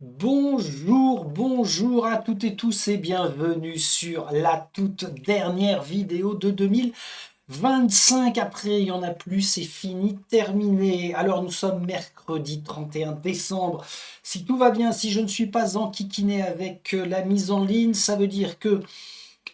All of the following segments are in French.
Bonjour, bonjour à toutes et tous et bienvenue sur la toute dernière vidéo de 2025. Après, il n'y en a plus, c'est fini, terminé. Alors nous sommes mercredi 31 décembre. Si tout va bien, si je ne suis pas enquiquiné avec la mise en ligne, ça veut dire que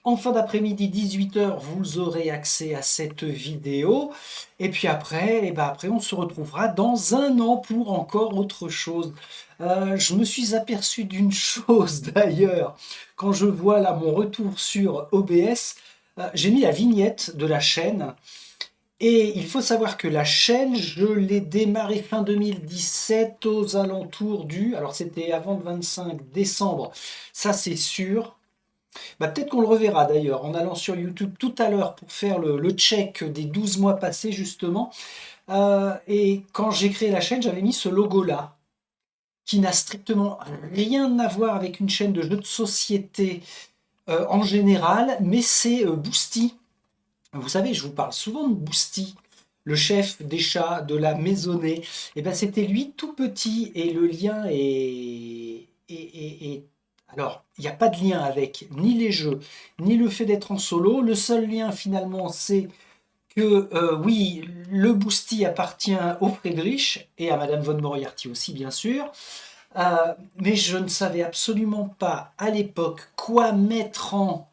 en fin d'après-midi, 18 h, vous aurez accès à cette vidéo. Et puis après, après, on se retrouvera dans un an pour encore autre chose. Je me suis aperçu d'une chose d'ailleurs, quand je vois là mon retour sur OBS, j'ai mis la vignette de la chaîne. Et il faut savoir que la chaîne, je l'ai démarrée fin 2017 aux alentours du... Alors c'était avant le 25 décembre, ça c'est sûr. Peut-être qu'on le reverra d'ailleurs en allant sur YouTube tout à l'heure pour faire le check des 12 mois passés justement. Et quand j'ai créé la chaîne, j'avais mis ce logo-là, qui n'a strictement rien à voir avec une chaîne de jeux de société en général, mais c'est Boosty. Vous savez, je vous parle souvent de Boosty, le chef des chats de la maisonnée. Et ben c'était lui tout petit et le lien alors, il n'y a pas de lien avec ni les jeux, ni le fait d'être en solo. Le seul lien finalement, c'est que oui, le Boosty appartient au Friedrich et à Madame von Moriarty aussi, bien sûr. Mais je ne savais absolument pas à l'époque quoi mettre en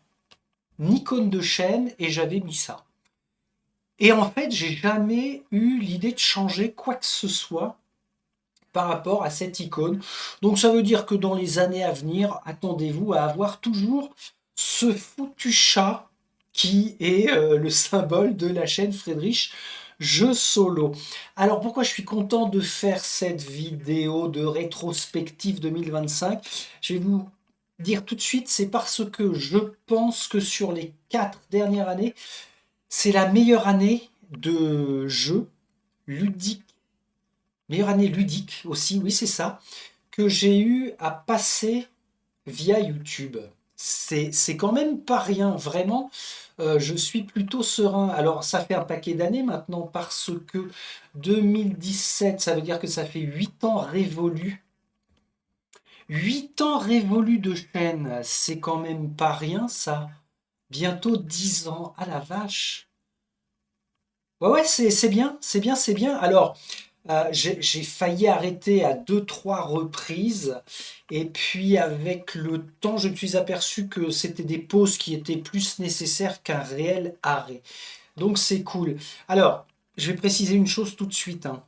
icône de chaîne et j'avais mis ça. Et en fait, j'ai jamais eu l'idée de changer quoi que ce soit par rapport à cette icône. Donc ça veut dire que dans les années à venir, attendez-vous à avoir toujours ce foutu chat qui est le symbole de la chaîne Friedrich Jeux Solo. Alors pourquoi je suis content de faire cette vidéo de rétrospective 2025? Je vais vous dire tout de suite, c'est parce que je pense que sur les 4 dernières années, c'est la meilleure année de jeu ludique, meilleure année ludique aussi, oui c'est ça, que j'ai eu à passer via YouTube. C'est quand même pas rien, vraiment. Je suis plutôt serein. Alors, ça fait un paquet d'années maintenant parce que 2017, ça veut dire que ça fait 8 ans révolus. 8 ans révolus de chaîne, c'est quand même pas rien ça. Bientôt 10 ans, à la vache. Ouais, ouais, c'est bien, c'est bien, c'est bien. Alors, j'ai failli arrêter à deux, trois reprises. Et puis, avec le temps, je me suis aperçu que c'était des pauses qui étaient plus nécessaires qu'un réel arrêt. Donc, c'est cool. Alors, je vais préciser une chose tout de suite, hein.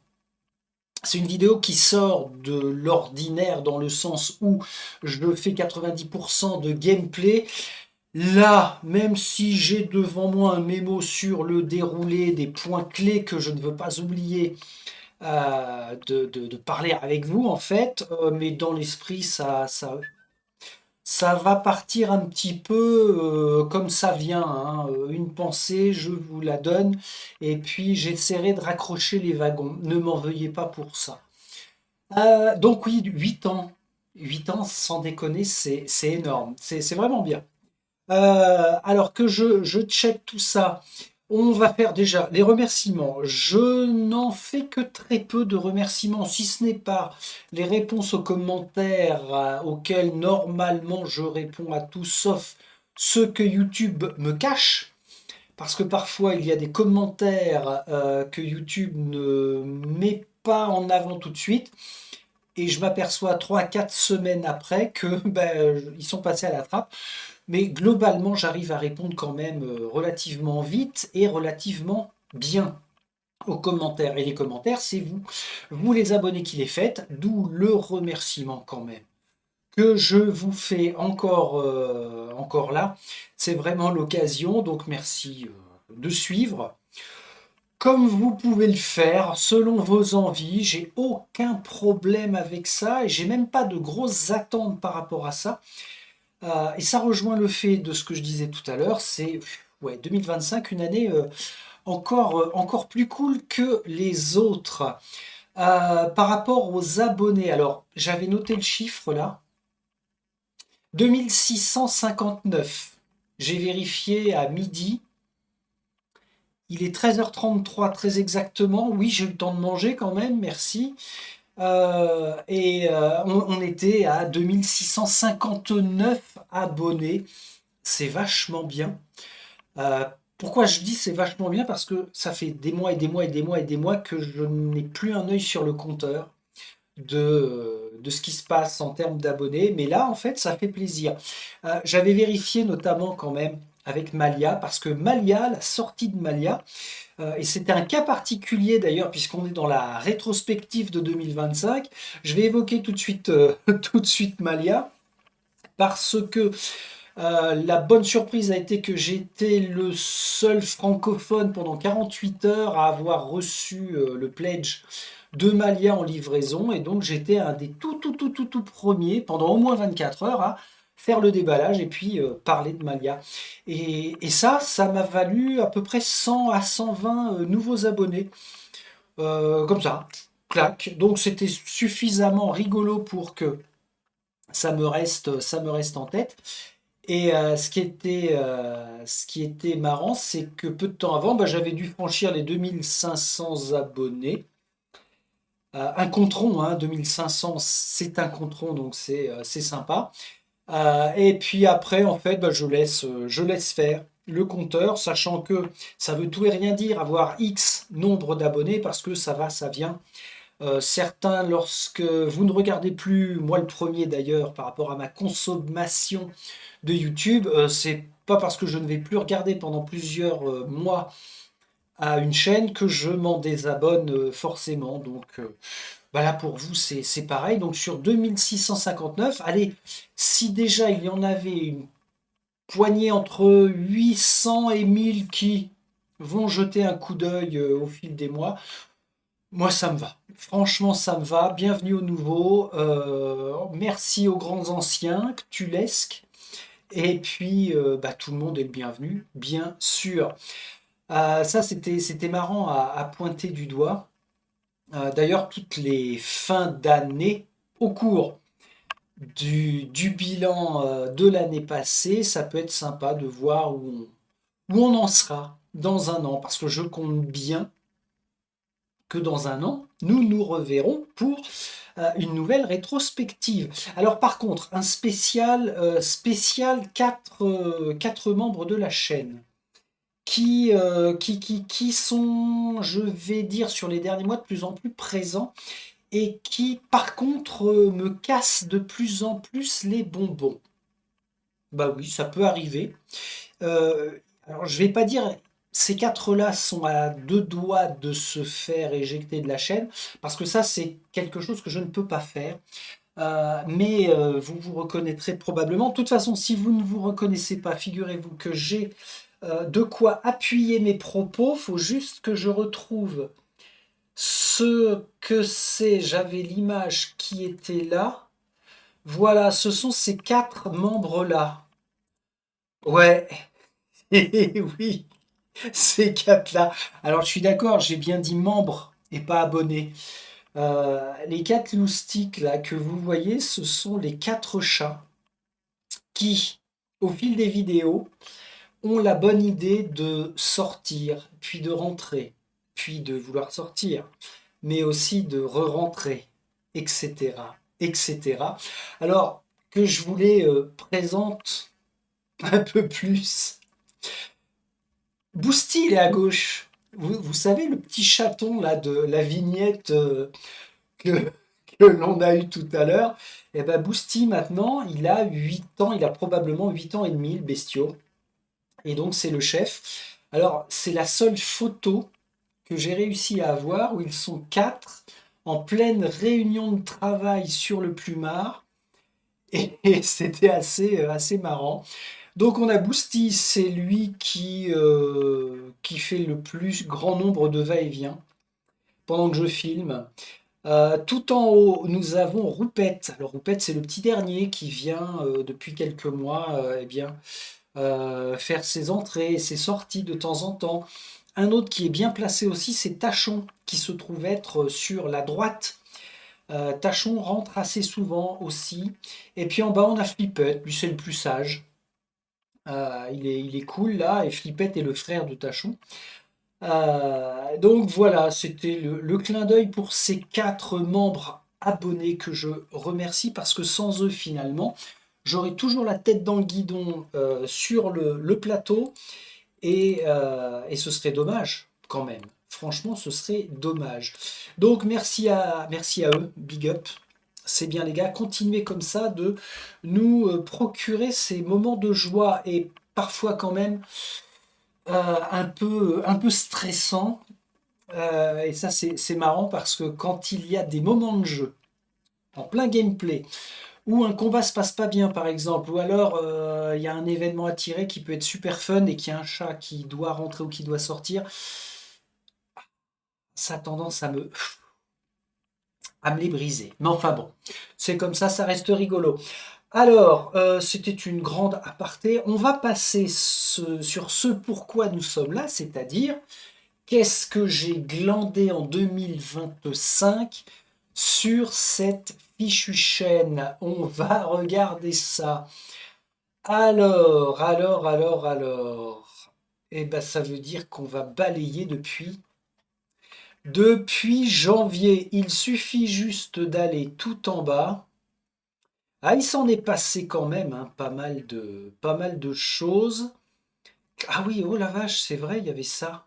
C'est une vidéo qui sort de l'ordinaire dans le sens où je fais 90% de gameplay. Là, même si j'ai devant moi un mémo sur le déroulé des points clés que je ne veux pas oublier, de parler avec vous en fait, mais dans l'esprit ça va partir un petit peu comme ça vient, hein. Une pensée, je vous la donne, et puis j'essaierai de raccrocher les wagons. Ne m'en veuillez pas pour ça. Donc oui, 8 ans. 8 ans, sans déconner, c'est énorme. C'est vraiment bien. Alors que je check tout ça, on va faire déjà les remerciements. Je n'en fais que très peu de remerciements, si ce n'est pas les réponses aux commentaires auxquels normalement je réponds à tous, sauf ceux que YouTube me cache. Parce que parfois il y a des commentaires que YouTube ne met pas en avant tout de suite. Et je m'aperçois 3 4 semaines après que ils sont passés à la trappe. Mais globalement, j'arrive à répondre quand même relativement vite et relativement bien aux commentaires. Et les commentaires, c'est vous. Vous les abonnés qui les faites, d'où le remerciement quand même que je vous fais encore là. C'est vraiment l'occasion, donc merci de suivre. Comme vous pouvez le faire, selon vos envies, j'ai aucun problème avec ça et j'ai même pas de grosses attentes par rapport à ça. Et ça rejoint le fait de ce que je disais tout à l'heure, c'est ouais, 2025, une année encore plus cool que les autres. Par rapport aux abonnés, alors j'avais noté le chiffre là, 2659. J'ai vérifié à midi, il est 13h33 très exactement. Oui, j'ai eu le temps de manger quand même, merci. On était à 2659 abonnés. C'est vachement bien. Euh, Pourquoi je dis c'est vachement bien? Parce que ça fait des mois et des mois et des mois et des mois que je n'ai plus un œil sur le compteur de ce qui se passe en termes d'abonnés. Mais là, en fait, ça fait plaisir. J'avais vérifié notamment quand même avec Malia, parce que Malia, la sortie de Malia, et c'était un cas particulier d'ailleurs, puisqu'on est dans la rétrospective de 2025. Je vais évoquer tout de suite, tout de suite Malia, parce que la bonne surprise a été que j'étais le seul francophone pendant 48 heures à avoir reçu le pledge de Malia en livraison. Et donc j'étais un des tout premiers pendant au moins 24 heures à faire le déballage et puis parler de Malia. Et ça m'a valu à peu près 100 à 120 nouveaux abonnés. Comme ça, clac. Donc c'était suffisamment rigolo pour que ça me reste en tête. Et ce qui était marrant, c'est que peu de temps avant, bah, j'avais dû franchir les 2500 abonnés. Un contron, hein, 2500, c'est un contron, donc c'est sympa. Et puis après, en fait, bah, je laisse faire le compteur, sachant que ça veut tout et rien dire avoir X nombre d'abonnés, parce que ça va, ça vient. Certains, lorsque vous ne regardez plus, moi le premier d'ailleurs, par rapport à ma consommation de YouTube, c'est pas parce que je ne vais plus regarder pendant plusieurs mois à une chaîne que je m'en désabonne forcément. Donc voilà, pour vous, c'est pareil. Donc sur 2659, allez, si déjà il y en avait une poignée entre 800 et 1000 qui vont jeter un coup d'œil au fil des mois, moi, ça me va. Franchement, ça me va. Bienvenue aux nouveaux. Merci aux grands anciens, Cthulesques. Et puis, bah, tout le monde est le bienvenu, bien sûr. Ça, c'était marrant à pointer du doigt. D'ailleurs, toutes les fins d'année, au cours du bilan de l'année passée, ça peut être sympa de voir où on en sera dans un an. Parce que je compte bien que dans un an, nous nous reverrons pour une nouvelle rétrospective. Alors par contre, un spécial quatre membres de la chaîne qui sont, je vais dire, sur les derniers mois de plus en plus présents et qui par contre me cassent de plus en plus les bonbons. Bah oui, ça peut arriver. Alors je vais pas dire ces quatre-là sont à deux doigts de se faire éjecter de la chaîne, parce que ça c'est quelque chose que je ne peux pas faire. Mais vous vous reconnaîtrez probablement. De toute façon, si vous ne vous reconnaissez pas, figurez-vous que j'ai de quoi appuyer mes propos. Faut juste que je retrouve ce que c'est. J'avais l'image qui était là. Voilà, ce sont ces quatre membres-là. Ouais, oui. Ces quatre-là. Alors, je suis d'accord, j'ai bien dit membres et pas abonnés. Les quatre loustiques là que vous voyez, ce sont les quatre chats qui, au fil des vidéos, ont la bonne idée de sortir, puis de rentrer, puis de vouloir sortir, mais aussi de re-rentrer, etc., etc. Alors que je vous les présente un peu plus. Boosty, il est à gauche. Vous savez, le petit chaton là de la vignette que, que l'on a eu tout à l'heure. Et ben Boosty maintenant, il a 8 ans, il a probablement 8 ans et demi, le bestiau. Et donc c'est le chef. Alors c'est la seule photo que j'ai réussi à avoir où ils sont quatre en pleine réunion de travail sur le plumard. Et c'était assez marrant. Donc on a Boosty, c'est lui qui fait le plus grand nombre de va-et-vient pendant que je filme. Tout en haut, nous avons Roupette. Alors Roupette, c'est le petit dernier qui vient depuis quelques mois eh bien, faire ses entrées et ses sorties de temps en temps. Un autre qui est bien placé aussi, c'est Tachon, qui se trouve être sur la droite. Tachon rentre assez souvent aussi. Et puis en bas, on a Flippette, lui c'est le plus sage. Il est cool là, et Flippette est le frère de Tachon. Donc voilà, c'était le clin d'œil pour ces quatre membres abonnés que je remercie parce que sans eux, finalement, j'aurais toujours la tête dans le guidon sur le plateau et ce serait dommage quand même. Franchement, ce serait dommage. Donc merci à eux, big up. C'est bien les gars, continuez comme ça de nous procurer ces moments de joie et parfois quand même un peu stressant. Et ça c'est marrant parce que quand il y a des moments de jeu en plein gameplay où un combat se passe pas bien par exemple, ou alors il y a un événement à tirer qui peut être super fun et qu'il y a un chat qui doit rentrer ou qui doit sortir, ça a tendance à me les briser. Mais enfin bon, c'est comme ça reste rigolo. Alors, c'était une grande aparté. On va passer sur ce pourquoi nous sommes là, c'est-à-dire qu'est-ce que j'ai glandé en 2025 sur cette fichue chaîne. On va regarder ça. Alors. Eh ben, ça veut dire qu'on va balayer depuis janvier. Il suffit juste d'aller tout en bas. Ah, il s'en est passé quand même hein, pas mal de choses. Ah oui, oh la vache, c'est vrai, il y avait ça.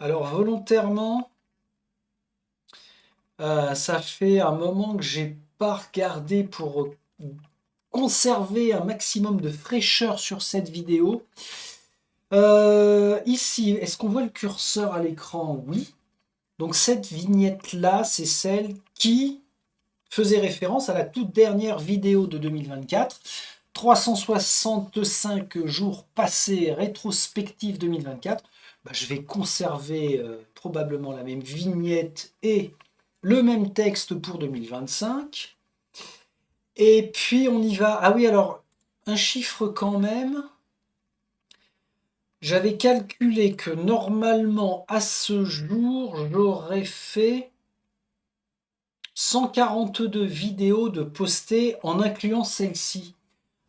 Alors volontairement, ça fait un moment que j'ai pas regardé pour conserver un maximum de fraîcheur sur cette vidéo. Ici, est-ce qu'on voit le curseur à l'écran? Oui. Donc cette vignette-là, c'est celle qui faisait référence à la toute dernière vidéo de 2024. 365 jours passés, rétrospective 2024. Bah, je vais conserver probablement la même vignette et le même texte pour 2025. Et puis on y va. Ah oui, alors, un chiffre quand même. J'avais calculé que normalement, à ce jour, j'aurais fait 142 vidéos de postées en incluant celle-ci.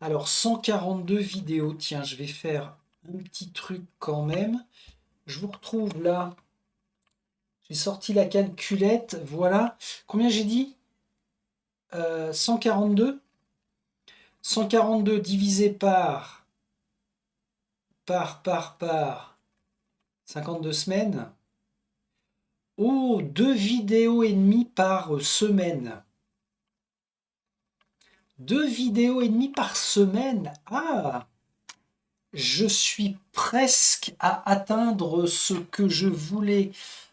Alors 142 vidéos, tiens, je vais faire un petit truc quand même. Je vous retrouve là. J'ai sorti la calculette, voilà. Combien j'ai dit 142. 142 divisé par 52 semaines. Oh, 2 vidéos et demie par semaine. 2 vidéos et demie par semaine. Ah, je suis presque à atteindre ce que je voulais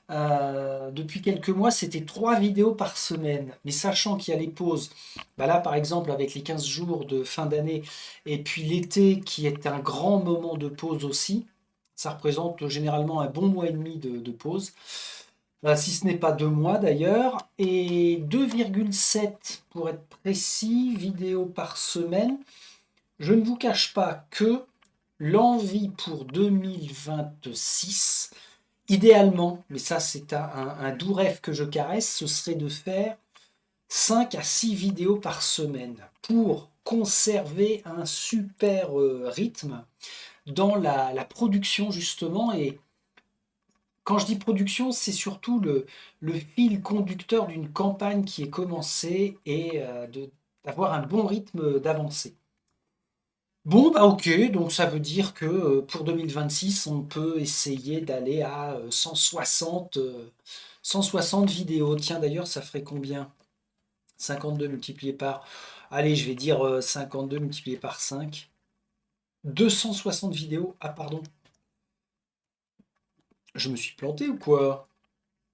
depuis quelques mois, c'était 3 vidéos par semaine. Mais sachant qu'il y a les pauses, bah là par exemple avec les 15 jours de fin d'année et puis l'été qui est un grand moment de pause aussi, ça représente généralement un bon mois et demi de pause. Si ce n'est pas 2 mois d'ailleurs, et 2,7 pour être précis, vidéos par semaine. Je ne vous cache pas que l'envie pour 2026, idéalement, mais ça c'est un doux rêve que je caresse, ce serait de faire 5 à 6 vidéos par semaine pour conserver un super rythme dans la production justement. Et quand je dis production, c'est surtout le fil conducteur d'une campagne qui est commencée et d'avoir un bon rythme d'avancée. Bon, bah ok, donc ça veut dire que pour 2026, on peut essayer d'aller à 160 vidéos. Tiens, d'ailleurs, ça ferait combien? 52 multiplié par... Allez, je vais dire 52 multiplié par 5. 260 vidéos. Ah, pardon. Je me suis planté ou quoi?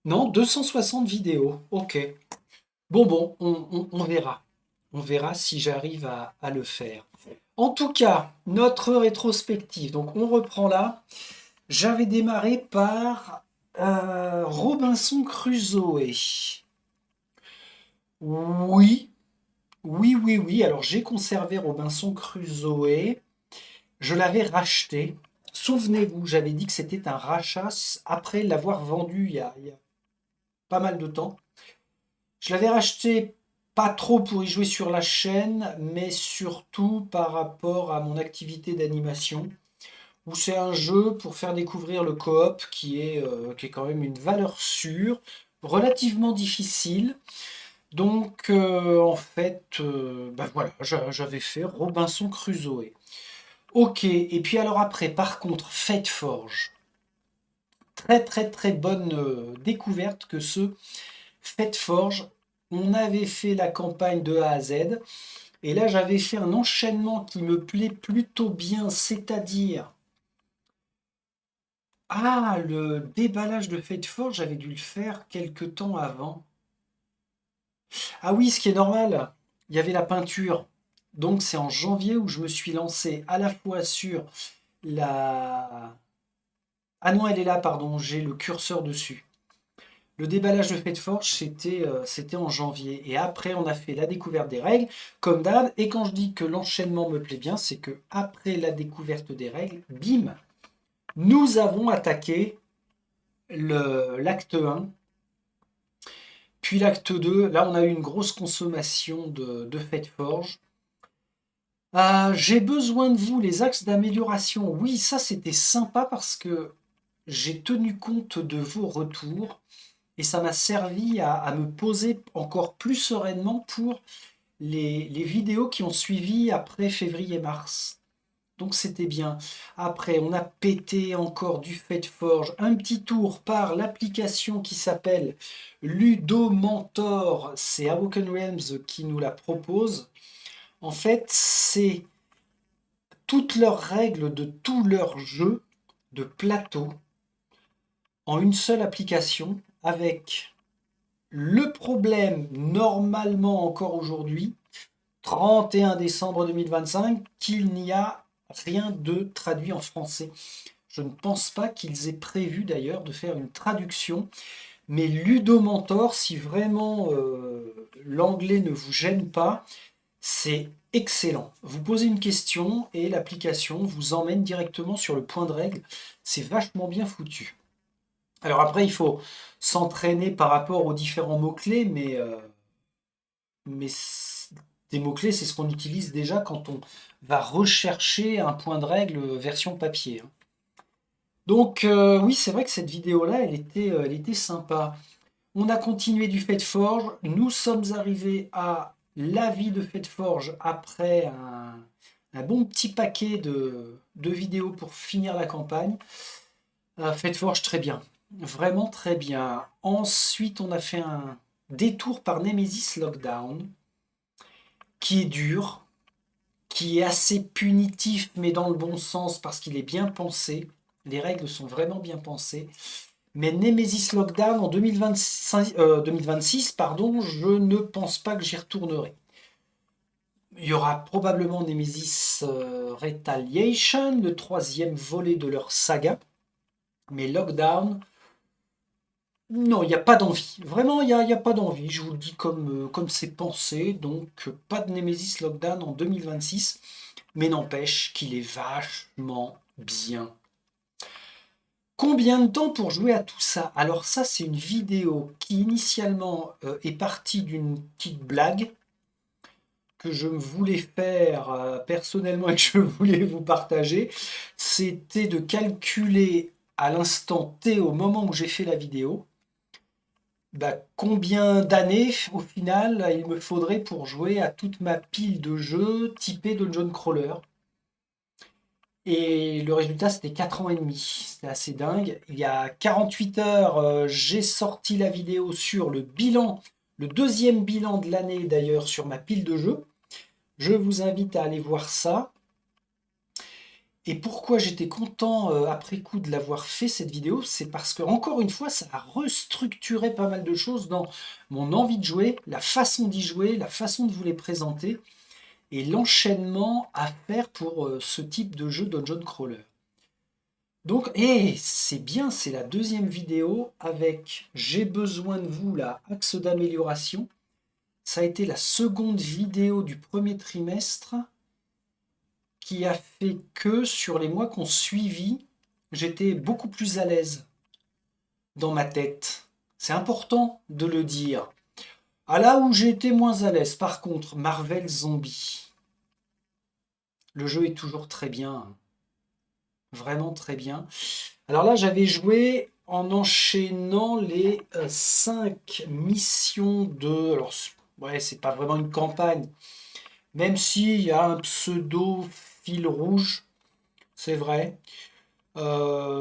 Non, 260 vidéos. Ok. Bon, on verra. On verra si j'arrive à le faire. En tout cas, notre rétrospective. Donc, on reprend là. J'avais démarré par Robinson Crusoe. Oui, oui. Alors, j'ai conservé Robinson Crusoe. Je l'avais racheté. Souvenez-vous, j'avais dit que c'était un rachat après l'avoir vendu il y a pas mal de temps. Je l'avais racheté pas trop pour y jouer sur la chaîne, mais surtout par rapport à mon activité d'animation, où c'est un jeu pour faire découvrir le coop qui est quand même une valeur sûre. relativement difficile. Donc, en fait, bah voilà, j'avais fait Robinson Crusoe. Ok, et puis alors après, par contre, Fate Forge. Très très très bonne découverte que ce Fate Forge. On avait fait la campagne de A à Z, et là j'avais fait un enchaînement qui me plaît plutôt bien, c'est-à-dire... Ah, le déballage de Fate Forge, j'avais dû le faire quelque temps avant. Ah oui, ce qui est normal, il y avait la peinture. Donc c'est en janvier où je me suis lancé à la fois sur la... Ah non, elle est là, pardon, j'ai le curseur dessus. Le déballage de Fate Forge, c'était en janvier. Et après, on a fait la découverte des règles, comme d'hab. Et quand je dis que l'enchaînement me plaît bien, c'est que après la découverte des règles, bim, nous avons attaqué l'acte 1. Puis l'acte 2, là on a eu une grosse consommation de Fate Forge. J'ai besoin de vous, les axes d'amélioration. Oui, ça c'était sympa parce que j'ai tenu compte de vos retours et ça m'a servi à me poser encore plus sereinement pour les vidéos qui ont suivi après février-mars. Donc c'était bien. Après, on a pété encore du Fate Forge. Un petit tour par l'application qui s'appelle Ludo Mentor. C'est Awoken Realms qui nous la propose. En fait, c'est toutes leurs règles de tous leurs jeux de plateau en une seule application avec le problème, normalement encore aujourd'hui, 31 décembre 2025, qu'il n'y a rien de traduit en français. Je ne pense pas qu'ils aient prévu d'ailleurs de faire une traduction, mais Ludomentor, si vraiment l'anglais ne vous gêne pas, c'est excellent. Vous posez une question et l'application vous emmène directement sur le point de règle. C'est vachement bien foutu. Alors après, il faut s'entraîner par rapport aux différents mots-clés, mais des mots-clés, c'est ce qu'on utilise déjà quand on va rechercher un point de règle version papier, hein. Donc oui, c'est vrai que cette vidéo-là, elle était sympa. On a continué du Fate Forge. Nous sommes arrivés à l'avis de Fate Forge après un bon petit paquet de vidéos pour finir la campagne. Fate Forge, très bien. Vraiment très bien. Ensuite, on a fait un détour par Nemesis Lockdown, qui est dur, qui est assez punitif, mais dans le bon sens parce qu'il est bien pensé. Les règles sont vraiment bien pensées. Mais Nemesis Lockdown en 2026, pardon, je ne pense pas que j'y retournerai. Il y aura probablement Nemesis Retaliation, le troisième volet de leur saga. Mais Lockdown, non, il n'y a pas d'envie. Vraiment, il y a pas d'envie. Je vous le dis comme c'est pensé. Donc, pas de Nemesis Lockdown en 2026. Mais n'empêche qu'il est vachement bien. Combien de temps pour jouer à tout ça? Alors ça, c'est une vidéo qui initialement est partie d'une petite blague que je voulais faire personnellement et que je voulais vous partager. C'était de calculer à l'instant T, au moment où j'ai fait la vidéo, bah, combien d'années au final il me faudrait pour jouer à toute ma pile de jeux typés Dungeon Crawler. Et le résultat, c'était 4 ans et demi. C'était assez dingue. Il y a 48 heures, j'ai sorti la vidéo sur le bilan, le deuxième bilan de l'année d'ailleurs, sur ma pile de jeux. Je vous invite à aller voir ça. Et pourquoi j'étais content après coup de l'avoir fait cette vidéo, c'est parce que encore une fois, ça a restructuré pas mal de choses dans mon envie de jouer, la façon d'y jouer, la façon de vous les présenter et l'enchaînement à faire pour ce type de jeu Dungeon Crawler. Donc, et c'est bien, c'est la deuxième vidéo avec J'ai besoin de vous, là, axe d'amélioration. Ça a été la seconde vidéo du premier trimestre qui a fait que sur les mois qu'on suivi, j'étais beaucoup plus à l'aise dans ma tête. C'est important de le dire. À là où j'ai été moins à l'aise, par contre, Marvel Zombie. Le jeu est toujours très bien, vraiment très bien. Alors là, j'avais joué en enchaînant les 5 missions de... Alors, ouais, c'est pas vraiment une campagne, même s'il y a un pseudo fil rouge, c'est vrai.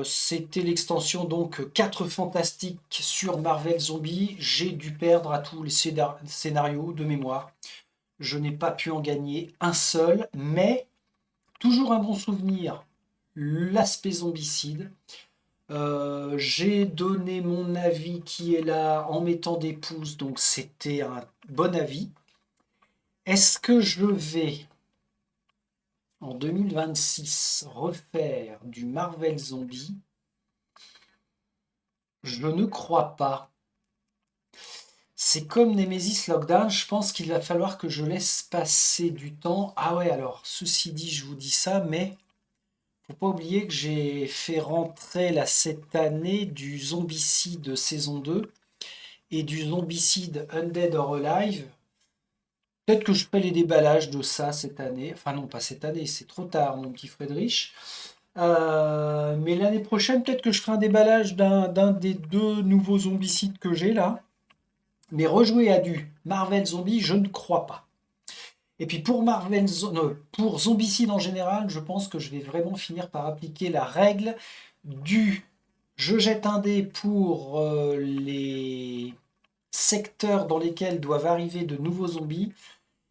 C'était l'extension donc 4 fantastiques sur Marvel Zombie. J'ai dû perdre à tous les scénarios de mémoire. Je n'ai pas pu en gagner un seul, mais toujours un bon souvenir. L'aspect zombicide. J'ai donné mon avis qui est là en mettant des pouces, donc c'était un bon avis. Est-ce que je vais en 2026 refaire du Marvel Zombie? Je ne crois pas. C'est comme Nemesis Lockdown, je pense qu'il va falloir que je laisse passer du temps. Ah ouais, alors, ceci dit, je vous dis ça, mais faut pas oublier que j'ai fait rentrer là cette année du Zombicide saison 2 et du Zombicide Undead or Alive. Peut-être que je ferai les déballages de ça cette année. Enfin non, pas cette année, c'est trop tard, mon petit Friedrich. Mais l'année prochaine, peut-être que je ferai un déballage d'un des deux nouveaux zombicides que j'ai là. Mais rejouer à du Marvel Zombie, je ne crois pas. Et puis pour pour Zombicide en général, je pense que je vais vraiment finir par appliquer la règle du je jette un dé pour les secteurs dans lesquels doivent arriver de nouveaux zombies.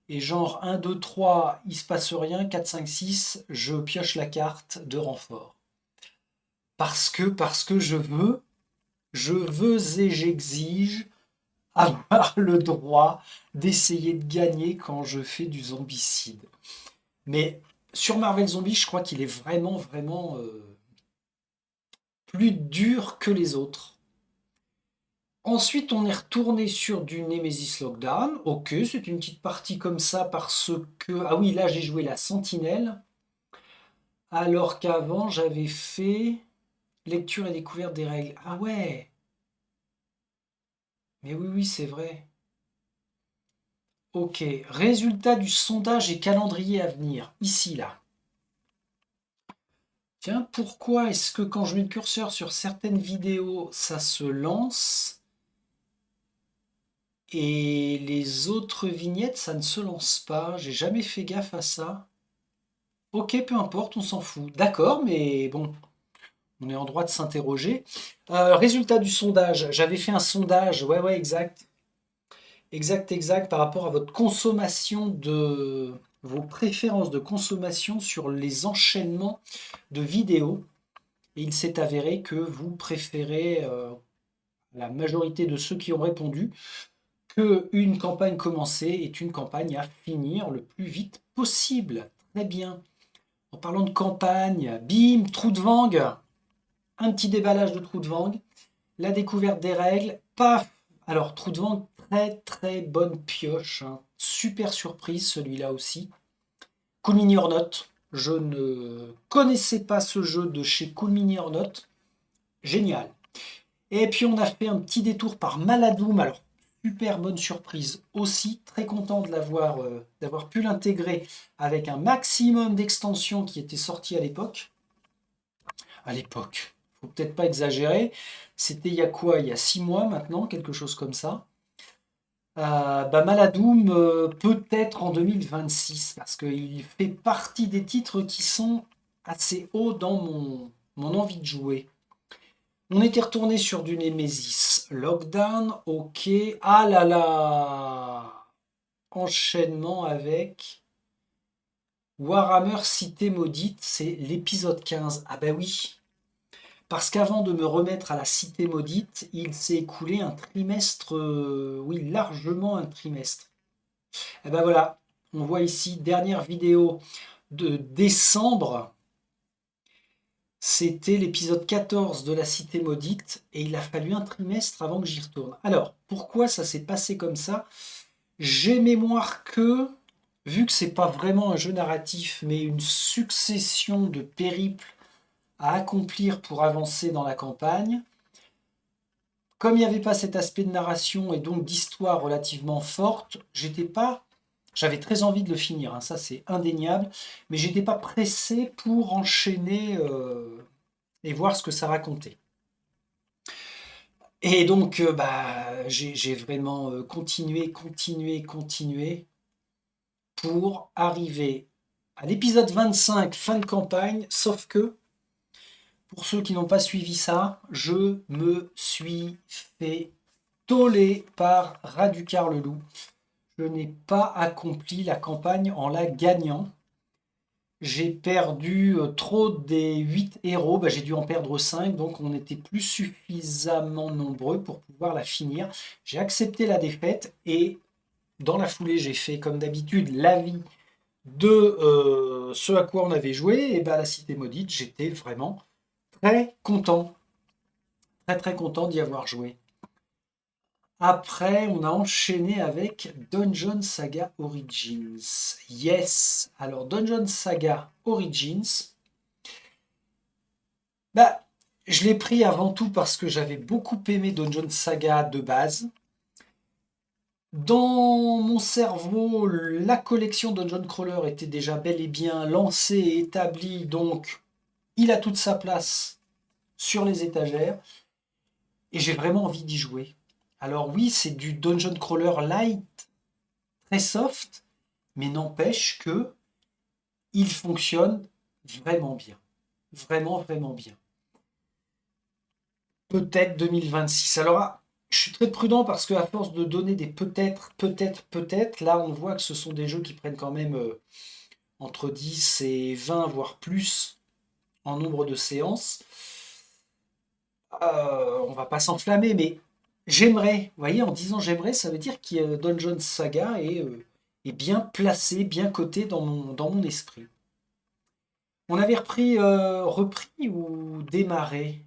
Et genre 1, 2, 3, il se passe rien, 4, 5, 6, je pioche la carte de renfort. Parce que je veux et j'exige avoir le droit d'essayer de gagner quand je fais du zombicide. Mais sur Marvel Zombie, je crois qu'il est vraiment plus dur que les autres. Ensuite, on est retourné sur du Nemesis Lockdown. Ok, c'est une petite partie comme ça parce que... Ah oui, là j'ai joué la Sentinelle. Alors qu'avant, j'avais fait lecture et découverte des règles. Ah ouais, mais oui, oui, c'est vrai. Ok, résultat du sondage et calendrier à venir. Ici, là. Tiens, pourquoi est-ce que quand je mets le curseur sur certaines vidéos, ça se lance et les autres vignettes, ça ne se lance pas? J'ai jamais fait gaffe à ça. Ok, peu importe, on s'en fout. D'accord, mais bon, on est en droit de s'interroger. Résultat du sondage. J'avais fait un sondage, ouais, ouais, exact. Exact, exact, par rapport à votre consommation de vos préférences de consommation sur les enchaînements de vidéos. Et il s'est avéré que vous préférez, la majorité de ceux qui ont répondu, qu'une campagne commencée est une campagne à finir le plus vite possible. Très bien. En parlant de campagne, bim, trou de Vang, un petit déballage de trou de Vang, la découverte des règles, paf. Alors, trou de Vang, très très bonne pioche, hein. Super surprise celui-là aussi. Cool Mini or Not, je ne connaissais pas ce jeu de chez Cool Mini or Not. Génial. Et puis on a fait un petit détour par Maladoom. Alors, super bonne surprise aussi. Très content de d'avoir pu l'intégrer avec un maximum d'extensions qui étaient sorties à l'époque. À l'époque, faut peut-être pas exagérer. C'était il y a quoi? Il y a 6 mois maintenant, quelque chose comme ça. Maladoom, peut-être en 2026, parce qu'il fait partie des titres qui sont assez hauts dans mon envie de jouer. On était retourné sur du Nemesis Lockdown, ok. Ah là là! Enchaînement avec Warhammer Cité Maudite, c'est l'épisode 15. Ah bah oui, parce qu'avant de me remettre à la Cité Maudite, il s'est écoulé un trimestre, oui, largement un trimestre. Et ben voilà, on voit ici, dernière vidéo de décembre. C'était l'épisode 14 de la Cité Maudite et il a fallu un trimestre avant que j'y retourne. Alors, pourquoi ça s'est passé comme ça? J'ai mémoire que, vu que c'est pas vraiment un jeu narratif, mais une succession de périples à accomplir pour avancer dans la campagne, comme il n'y avait pas cet aspect de narration et donc d'histoire relativement forte, j'avais très envie de le finir, hein, ça c'est indéniable, mais j'étais pas pressé pour enchaîner et voir ce que ça racontait. Et donc, j'ai vraiment continué pour arriver à l'épisode 25, fin de campagne, sauf que, pour ceux qui n'ont pas suivi ça, je me suis fait toller par Raducar le loup. Je n'ai pas accompli la campagne en la gagnant. J'ai perdu trop des 8 héros, j'ai dû en perdre 5, donc on n'était plus suffisamment nombreux pour pouvoir la finir. J'ai accepté la défaite et dans la foulée, j'ai fait comme d'habitude l'avis de ce à quoi on avait joué. Et la Cité Maudite, j'étais vraiment très content, très très content d'y avoir joué. Après, on a enchaîné avec Dungeon Saga Origins. Yes! Alors, Dungeon Saga Origins, bah, je l'ai pris avant tout parce que j'avais beaucoup aimé Dungeon Saga de base. Dans mon cerveau, la collection Dungeon Crawler était déjà bel et bien lancée et établie, donc il a toute sa place sur les étagères et j'ai vraiment envie d'y jouer. Alors oui, c'est du Dungeon Crawler light, très soft, mais n'empêche que il fonctionne vraiment bien. Vraiment, vraiment bien. Peut-être 2026. Alors, je suis très prudent parce qu'à force de donner des peut-être, là, on voit que ce sont des jeux qui prennent quand même entre 10 et 20, voire plus, en nombre de séances. On va pas s'enflammer, mais j'aimerais, vous voyez, en disant j'aimerais, ça veut dire que Dungeon Saga est bien placé, bien coté dans mon esprit. On avait repris ou démarré.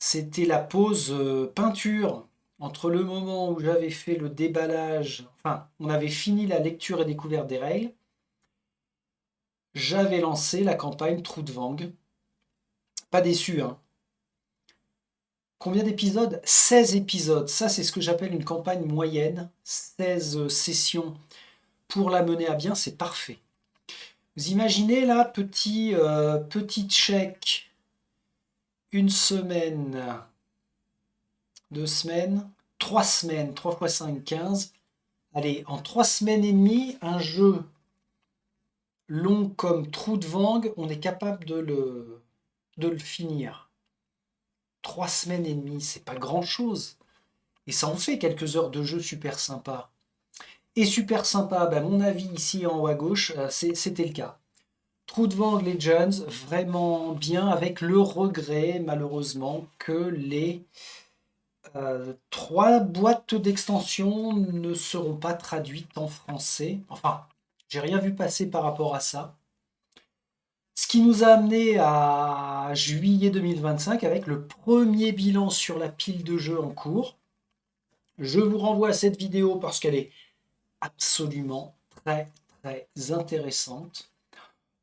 C'était la pause peinture entre le moment où j'avais fait le déballage, enfin, on avait fini la lecture et découverte des règles. J'avais lancé la campagne Trou de Vang. Pas déçu, hein. Combien d'épisodes? 16 épisodes. Ça, c'est ce que j'appelle une campagne moyenne. 16 sessions pour la mener à bien, c'est parfait. Vous imaginez là, petit check, une semaine, 2 semaines, 3 semaines, 3 fois 5, 15. Allez, en 3 semaines et demie, un jeu long comme Trou de Vang, on est capable de le finir. 3 semaines et demie, c'est pas grand-chose. Et ça en fait quelques heures de jeu super sympa. Et super sympa, mon avis ici en haut à gauche, c'était le cas. Trou de Vang Legends, vraiment bien, avec le regret malheureusement que les 3 boîtes d'extension ne seront pas traduites en français. Enfin, j'ai rien vu passer par rapport à ça. Ce qui nous a amené à juillet 2025 avec le premier bilan sur la pile de jeux en cours. Je vous renvoie à cette vidéo parce qu'elle est absolument très très intéressante.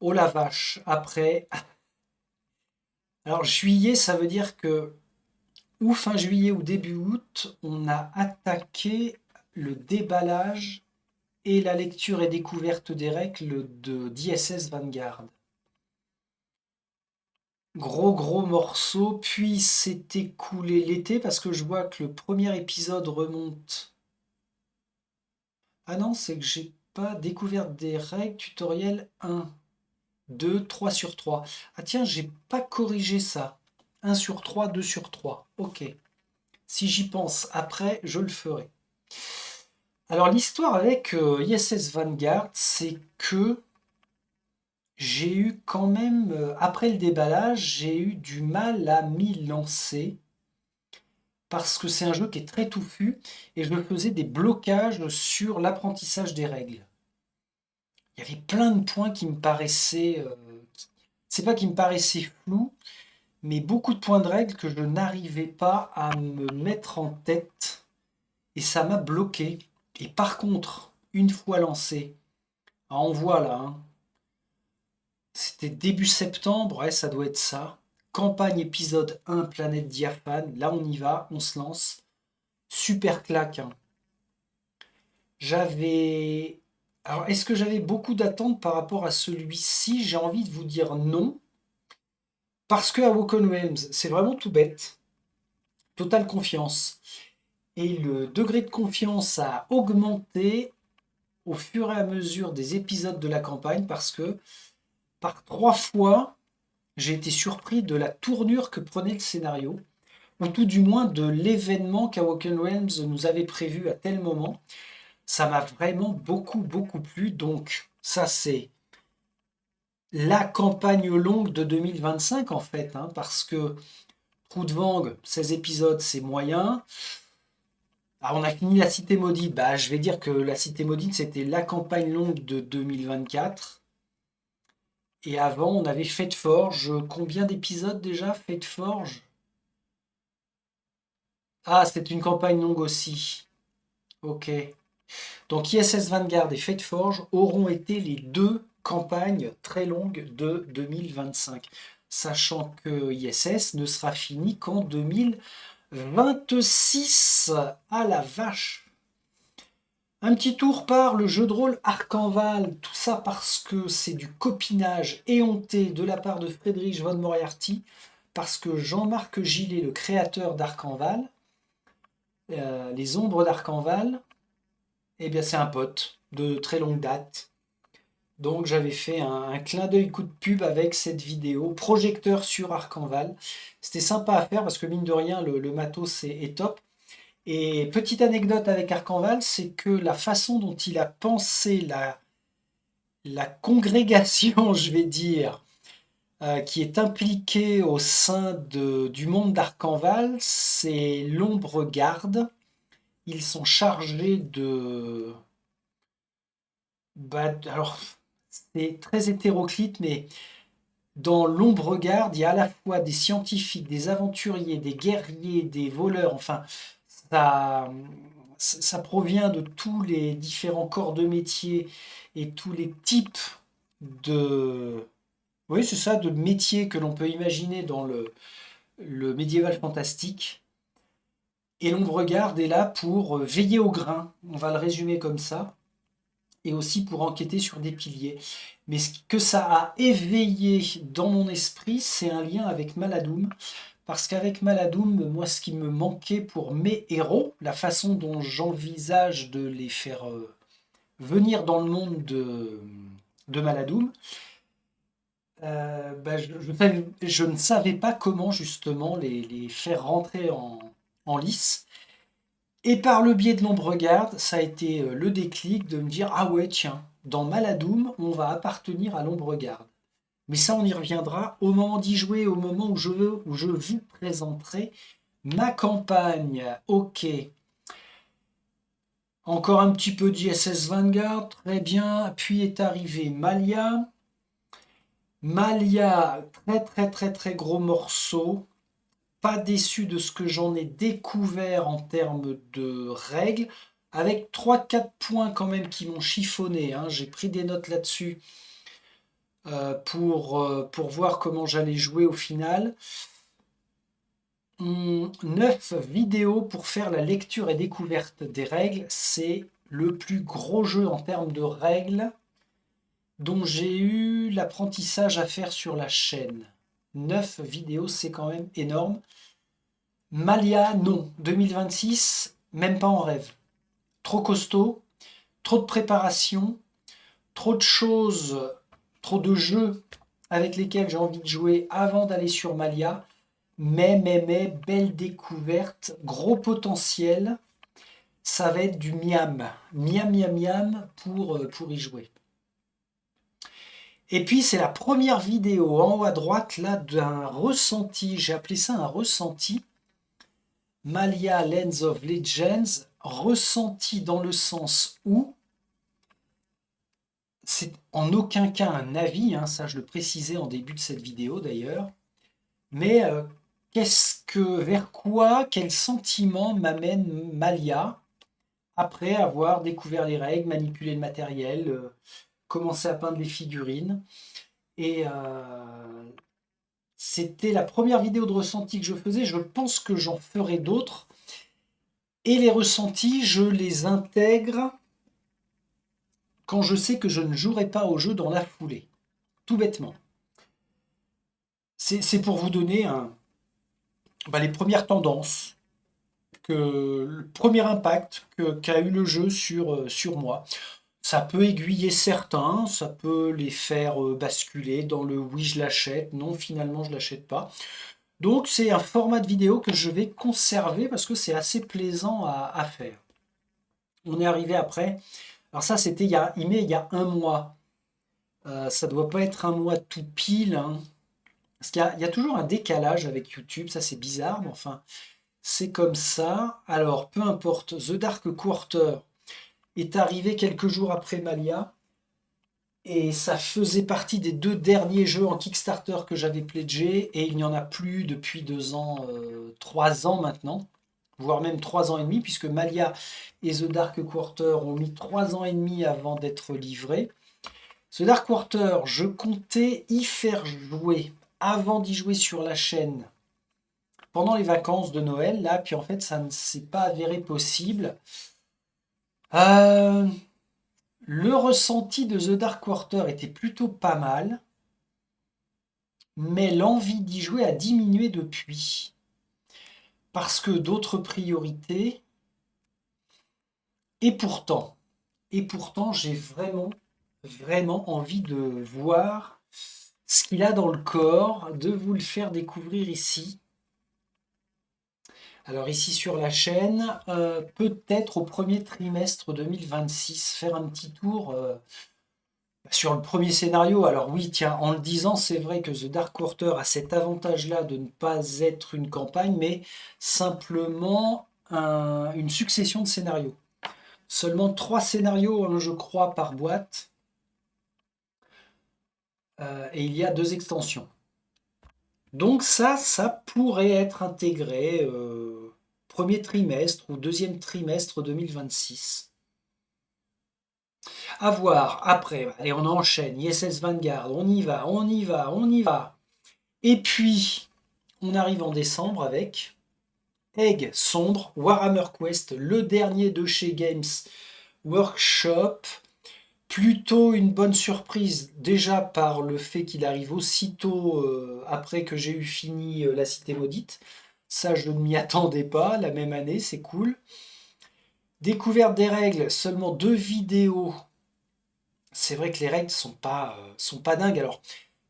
Oh la vache, après. Alors juillet, ça veut dire que ou fin juillet ou début août, on a attaqué le déballage et la lecture et découverte des règles de d'ISS Vanguard. Gros gros morceau, puis s'est écoulé l'été parce que je vois que le premier épisode remonte. Ah non, c'est que j'ai pas découvert des règles tutoriel 1, 2, 3 sur 3. Ah tiens, j'ai pas corrigé ça. 1 sur 3, 2 sur 3. Ok. Si j'y pense après, je le ferai. Alors l'histoire avec ISS Vanguard, c'est que j'ai eu quand même, après le déballage, j'ai eu du mal à m'y lancer parce que c'est un jeu qui est très touffu et je me faisais des blocages sur l'apprentissage des règles. Il y avait plein de points qui me paraissaient, c'est pas qui me paraissaient flous, mais beaucoup de points de règles que je n'arrivais pas à me mettre en tête et ça m'a bloqué. Et par contre, une fois lancé, on voit là, hein, c'était début septembre, ouais, ça doit être ça. Campagne épisode 1, planète diaphane. Là, on y va, on se lance. Super claque, hein. J'avais. Alors, est-ce que j'avais beaucoup d'attentes par rapport à celui-ci? J'ai envie de vous dire non. Parce que Awoken Realms, c'est vraiment tout bête. totale confiance. Et le degré de confiance a augmenté au fur et à mesure des épisodes de la campagne parce que par 3 fois, j'ai été surpris de la tournure que prenait le scénario, ou tout du moins de l'événement qu'Awoken Realms nous avait prévu à tel moment. Ça m'a vraiment beaucoup, beaucoup plu. Donc, ça, c'est la campagne longue de 2025, en fait, hein, parce que Trou de Vang, 16 épisodes, c'est moyen. Ah, on a fini la Cité Maudite. Bah, je vais dire que la Cité Maudite, c'était la campagne longue de 2024. Et avant, on avait Fate Forge. Combien d'épisodes déjà, Fate Forge? Ah, c'est une campagne longue aussi. Ok. Donc ISS Vanguard et Fate Forge auront été les deux campagnes très longues de 2025. Sachant que ISS ne sera fini qu'en 2026. Ah la vache! Un petit tour par le jeu de rôle Arcanval, tout ça parce que c'est du copinage éhonté de la part de Friedrich von Moriarty, parce que Jean-Marc Gillet, le créateur d'Arcanval, les ombres d'Arcanval, eh bien c'est un pote de très longue date. Donc j'avais fait un clin d'œil coup de pub avec cette vidéo, projecteur sur Arcanval. C'était sympa à faire parce que mine de rien, le matos est top. Et petite anecdote avec Arcanval, c'est que la façon dont il a pensé la congrégation, je vais dire, qui est impliquée au sein du monde d'Arcanval, c'est l'ombre garde. Ils sont chargés de... Bah, alors, c'est très hétéroclite, mais dans l'ombre garde, il y a à la fois des scientifiques, des aventuriers, des guerriers, des voleurs, enfin, ça, ça provient de tous les différents corps de métier et tous les types de... Oui, c'est ça, de métiers que l'on peut imaginer dans le médiéval fantastique. Et l'ombre garde est là pour veiller au grain, on va le résumer comme ça, et aussi pour enquêter sur des piliers. Mais ce que ça a éveillé dans mon esprit, c'est un lien avec Maladoum. Parce qu'avec Maladoum, moi, ce qui me manquait pour mes héros, la façon dont j'envisage de les faire venir dans le monde de Maladoum, bah, je ne savais pas comment justement les faire rentrer en lice. Et par le biais de l'ombre garde, ça a été le déclic de me dire, ah ouais, tiens, dans Maladoum, on va appartenir à l'ombre garde. Mais ça, on y reviendra au moment d'y jouer, au moment où je vous présenterai ma campagne. Ok. Encore un petit peu d'ISS Vanguard, très bien. Puis est arrivé Malia. Malia, très très très très gros morceau. Pas déçu de ce que j'en ai découvert en termes de règles. Avec trois quatre points quand même qui m'ont chiffonné, hein. J'ai pris des notes là-dessus pour voir comment j'allais jouer au final. 9 vidéos pour faire la lecture et découverte des règles. C'est le plus gros jeu en termes de règles dont j'ai eu l'apprentissage à faire sur la chaîne. 9 vidéos, c'est quand même énorme. Malia, non. 2026, même pas en rêve. Trop costaud, trop de préparation, trop de choses, trop de jeux avec lesquels j'ai envie de jouer avant d'aller sur Malia. Mais, belle découverte, gros potentiel. Ça va être du miam. Miam pour y jouer. Et puis, c'est la première vidéo en haut à droite, là, d'un ressenti. J'ai appelé ça un ressenti. Malia Lens of Legends. Ressenti dans le sens où c'est en aucun cas un avis, hein, ça je le précisais en début de cette vidéo d'ailleurs, mais vers quoi, quel sentiment m'amène Malia après avoir découvert les règles, manipulé le matériel, commencé à peindre les figurines. Et c'était la première vidéo de ressenti que je faisais. Je pense que j'en ferai d'autres. Et les ressentis, je les intègre quand je sais que je ne jouerai pas au jeu dans la foulée. Tout bêtement. C'est pour vous donner les premières tendances. le premier impact qu'a eu le jeu sur moi. Ça peut aiguiller certains, ça peut les faire basculer dans le oui, je l'achète, non, finalement, je l'achète pas. Donc, c'est un format de vidéo que je vais conserver parce que c'est assez plaisant à faire. On est arrivé après. Alors, ça, c'était il y a un mois. Ça doit pas être un mois tout pile, hein. Parce il y a toujours un décalage avec YouTube, ça c'est bizarre, mais enfin, c'est comme ça. Alors, peu importe, The Dark Quarter est arrivé quelques jours après Malia, et ça faisait partie des 2 derniers jeux en Kickstarter que j'avais pledgé, et il n'y en a plus depuis 2 ans, 3 ans maintenant, voire même 3 ans et demi, puisque Malia et The Dark Quarter ont mis 3 ans et demi avant d'être livrés. The Dark Quarter, je comptais y faire jouer avant d'y jouer sur la chaîne pendant les vacances de Noël, là, puis en fait, ça ne s'est pas avéré possible. Euh, le ressenti de The Dark Quarter était plutôt pas mal, mais l'envie d'y jouer a diminué depuis. Parce que d'autres priorités, et pourtant, j'ai vraiment, vraiment envie de voir ce qu'il a dans le corps, de vous le faire découvrir ici. Alors ici sur la chaîne, peut-être au premier trimestre 2026, faire un petit tour sur le premier scénario. Alors oui, tiens, en le disant, c'est vrai que The Dark Quarter a cet avantage-là de ne pas être une campagne, mais simplement une succession de scénarios. Seulement 3 scénarios, hein, je crois, par boîte, et il y a 2 extensions. Donc ça pourrait être intégré premier trimestre ou deuxième trimestre 2026. À voir après. Allez, on enchaîne. ISS Vanguard, on y va, on y va, on y va. Et puis, on arrive en décembre avec Egg Sombre, Warhammer Quest, le dernier de chez Games Workshop. Plutôt une bonne surprise, déjà par le fait qu'il arrive aussitôt après que j'ai eu fini La Cité Maudite. Ça, je ne m'y attendais pas, la même année, c'est cool. Découverte des règles, seulement 2 vidéos. C'est vrai que les règles sont pas dingues. Alors,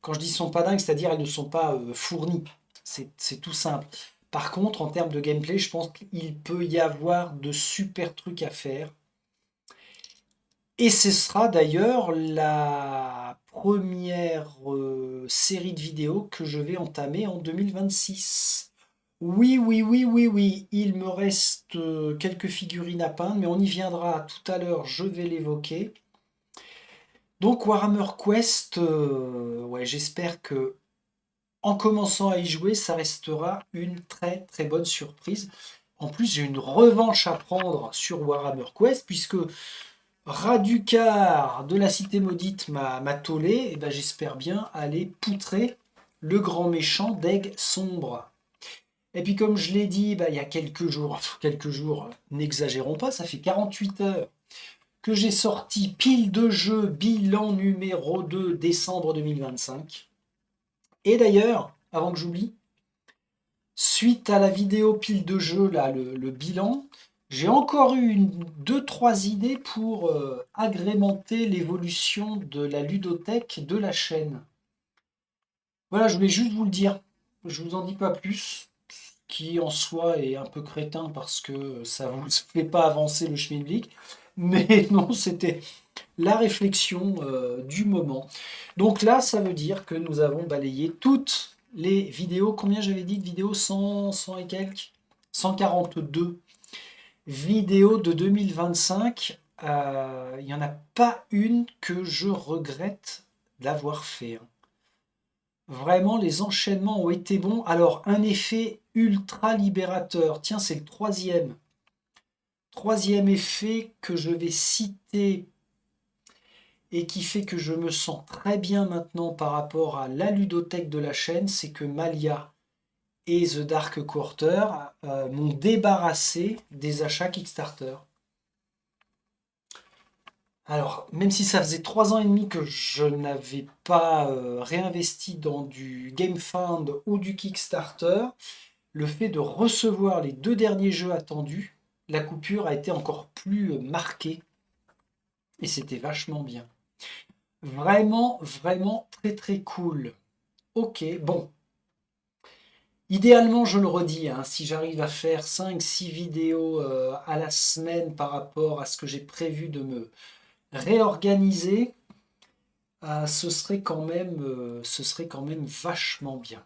quand je dis sont pas dingues, c'est-à-dire elles ne sont pas fournies. C'est tout simple. Par contre, en termes de gameplay, je pense qu'il peut y avoir de super trucs à faire. Et ce sera d'ailleurs la première série de vidéos que je vais entamer en 2026. Oui, oui, oui, oui, oui, il me reste quelques figurines à peindre, mais on y viendra tout à l'heure, je vais l'évoquer. Donc Warhammer Quest, ouais, j'espère que en commençant à y jouer, ça restera une très très bonne surprise. En plus, j'ai une revanche à prendre sur Warhammer Quest, puisque Raducar de la Cité Maudite m'a tollé, et ben j'espère bien aller poutrer le grand méchant d'Aigle Sombre. Et puis comme je l'ai dit, il y a quelques jours, n'exagérons pas, ça fait 48 heures que j'ai sorti pile de jeu bilan numéro 2 décembre 2025. Et d'ailleurs, avant que j'oublie, suite à la vidéo pile de jeu, là, le bilan, j'ai encore eu 2, 3 idées pour agrémenter l'évolution de la ludothèque de la chaîne. Voilà, je voulais juste vous le dire. Je vous en dis pas plus, qui en soi est un peu crétin parce que ça vous fait pas avancer le schmilblick. Mais non, c'était la réflexion du moment. Donc là, ça veut dire que nous avons balayé toutes les vidéos. Combien j'avais dit de vidéos? 100 et quelques? 142 vidéos de 2025. Il n'y en a pas une que je regrette d'avoir fait, hein. Vraiment, les enchaînements ont été bons. Alors, un effet ultra libérateur. Tiens, c'est le troisième. Troisième effet que je vais citer et qui fait que je me sens très bien maintenant par rapport à la ludothèque de la chaîne, c'est que Malia et The Dark Quarter m'ont débarrassé des achats Kickstarter. Alors, même si ça faisait 3 ans et demi que je n'avais pas réinvesti dans du GameFound ou du Kickstarter, le fait de recevoir les 2 derniers jeux attendus, la coupure a été encore plus marquée et c'était vachement bien. Vraiment, vraiment très très cool. Ok, bon. Idéalement, je le redis, hein, si j'arrive à faire 5, 6 vidéos à la semaine par rapport à ce que j'ai prévu de me réorganiser, ce serait quand même vachement bien.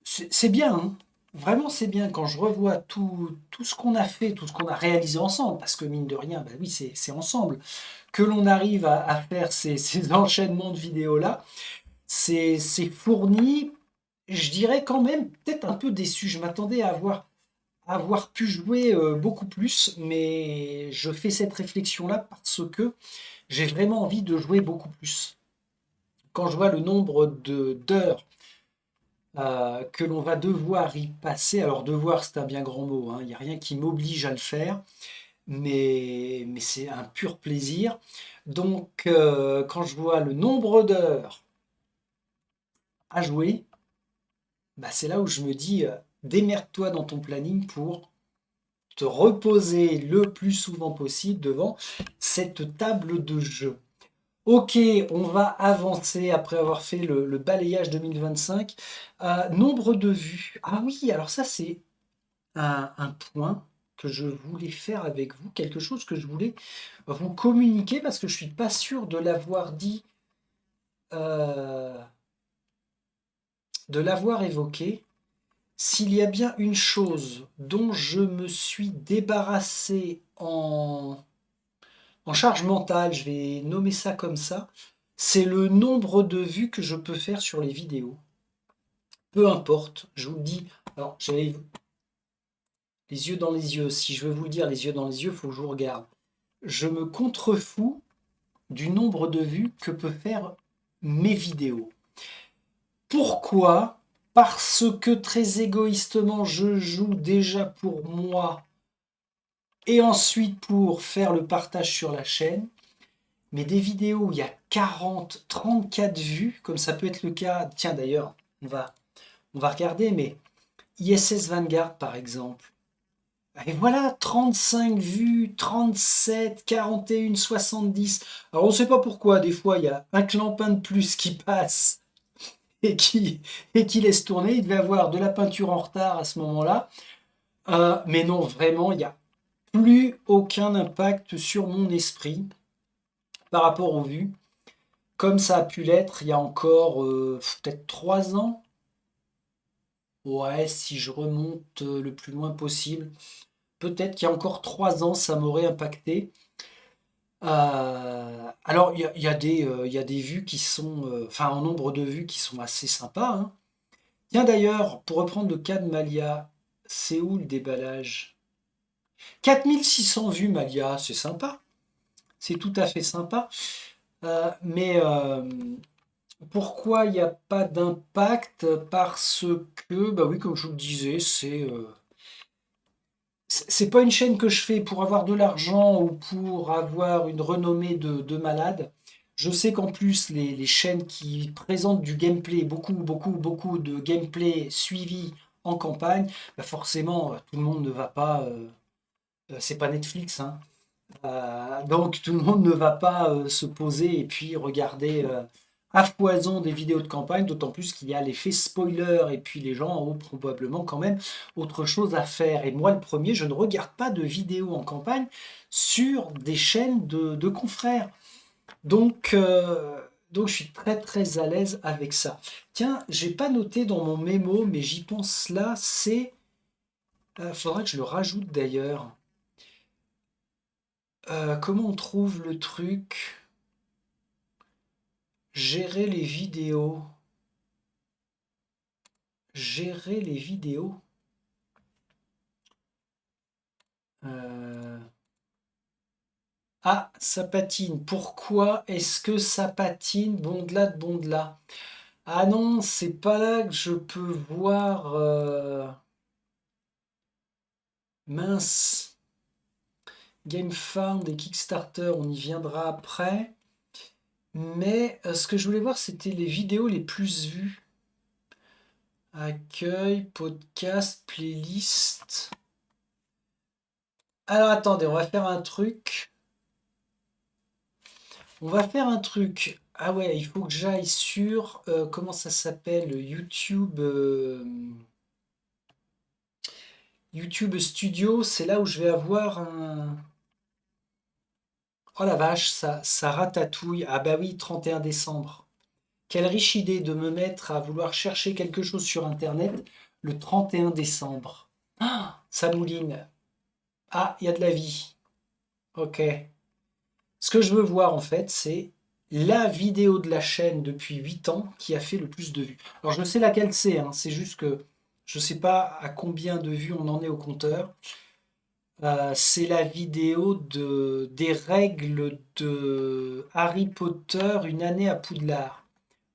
C'est bien, hein. Vraiment c'est bien quand je revois tout ce qu'on a fait, tout ce qu'on a réalisé ensemble, parce que mine de rien, bah oui, c'est ensemble, que l'on arrive à faire ces enchaînements de vidéos-là, c'est fourni, je dirais quand même, peut-être un peu déçu, je m'attendais à avoir pu jouer beaucoup plus, mais je fais cette réflexion-là parce que j'ai vraiment envie de jouer beaucoup plus. Quand je vois le nombre d'heures que l'on va devoir y passer. Alors devoir, c'est un bien grand mot, hein. Il n'y a rien qui m'oblige à le faire, mais c'est un pur plaisir. Donc quand je vois le nombre d'heures à jouer, bah, c'est là où je me dis, démerde-toi dans ton planning pour te reposer le plus souvent possible devant cette table de jeu. Ok, on va avancer après avoir fait le balayage 2025. Nombre de vues. Ah oui, alors ça c'est un point que je voulais faire avec vous, quelque chose que je voulais vous communiquer parce que je suis pas sûr euh, de l'avoir évoqué. S'il y a bien une chose dont je me suis débarrassé en charge mentale, je vais nommer ça comme ça, c'est le nombre de vues que je peux faire sur les vidéos. Peu importe, je vous le dis. Alors, j'avais les yeux dans les yeux. Si je veux vous le dire, les yeux dans les yeux, il faut que je vous regarde. Je me contrefous du nombre de vues que peut faire mes vidéos. Pourquoi? Parce que très égoïstement, je joue déjà pour moi et ensuite pour faire le partage sur la chaîne. Mais des vidéos où il y a 40, 34 vues, comme ça peut être le cas, tiens d'ailleurs, on va regarder, mais ISS Vanguard par exemple. Et voilà, 35 vues, 37, 41, 70. Alors on ne sait pas pourquoi, des fois il y a un clampin de plus qui passe et qui laisse tourner. Il devait avoir de la peinture en retard à ce moment-là. Mais non, vraiment, il n'y a plus aucun impact sur mon esprit par rapport aux vues, comme ça a pu l'être il y a encore peut-être 3 ans. Ouais, si je remonte le plus loin possible, peut-être qu'il y a encore 3 ans, ça m'aurait impacté. Alors, il y a des vues qui sont, enfin, en nombre de vues qui sont assez sympas, hein. Tiens, d'ailleurs, pour reprendre le cas de Malia, c'est où le déballage? 4 600 vues, Malia, c'est sympa. C'est tout à fait sympa. Mais pourquoi il n'y a pas d'impact? Parce que, bah oui, comme je vous le disais, c'est pas une chaîne que je fais pour avoir de l'argent ou pour avoir une renommée de malade. Je sais qu'en plus, les chaînes qui présentent du gameplay, beaucoup de gameplay suivi en campagne, bah forcément, tout le monde ne va pas. C'est pas Netflix, hein. Donc tout le monde ne va pas se poser et puis regarder à foison des vidéos de campagne, d'autant plus qu'il y a l'effet spoiler et puis les gens ont probablement quand même autre chose à faire. Et moi le premier, je ne regarde pas de vidéos en campagne sur des chaînes de confrères. Donc je suis très très à l'aise avec ça. Tiens, j'ai pas noté dans mon mémo, mais j'y pense là, faudra que je le rajoute d'ailleurs. Comment on trouve le truc? Gérer les vidéos. Gérer les vidéos. Euh, Ah, ça patine. Pourquoi est-ce que ça patine? Bondela de Bondela. Ah non, c'est pas là que je peux voir. Mince. GameFound et Kickstarter, on y viendra après. Mais ce que je voulais voir, c'était les vidéos les plus vues. Accueil, podcast, playlist. Alors attendez, on va faire un truc. On va faire un truc. Ah ouais, il faut que j'aille sur comment ça s'appelle YouTube YouTube Studio. C'est là où je vais avoir un. Oh la vache, ça ratatouille. Ah bah oui, 31 décembre. Quelle riche idée de me mettre à vouloir chercher quelque chose sur Internet le 31 décembre. Ah, ça mouline. Ah, il y a de la vie. Ok. Ce que je veux voir en fait, c'est la vidéo de la chaîne depuis 8 ans qui a fait le plus de vues. Alors je sais laquelle c'est, hein, c'est juste que je ne sais pas à combien de vues on en est au compteur. C'est la vidéo des règles de Harry Potter, une année à Poudlard.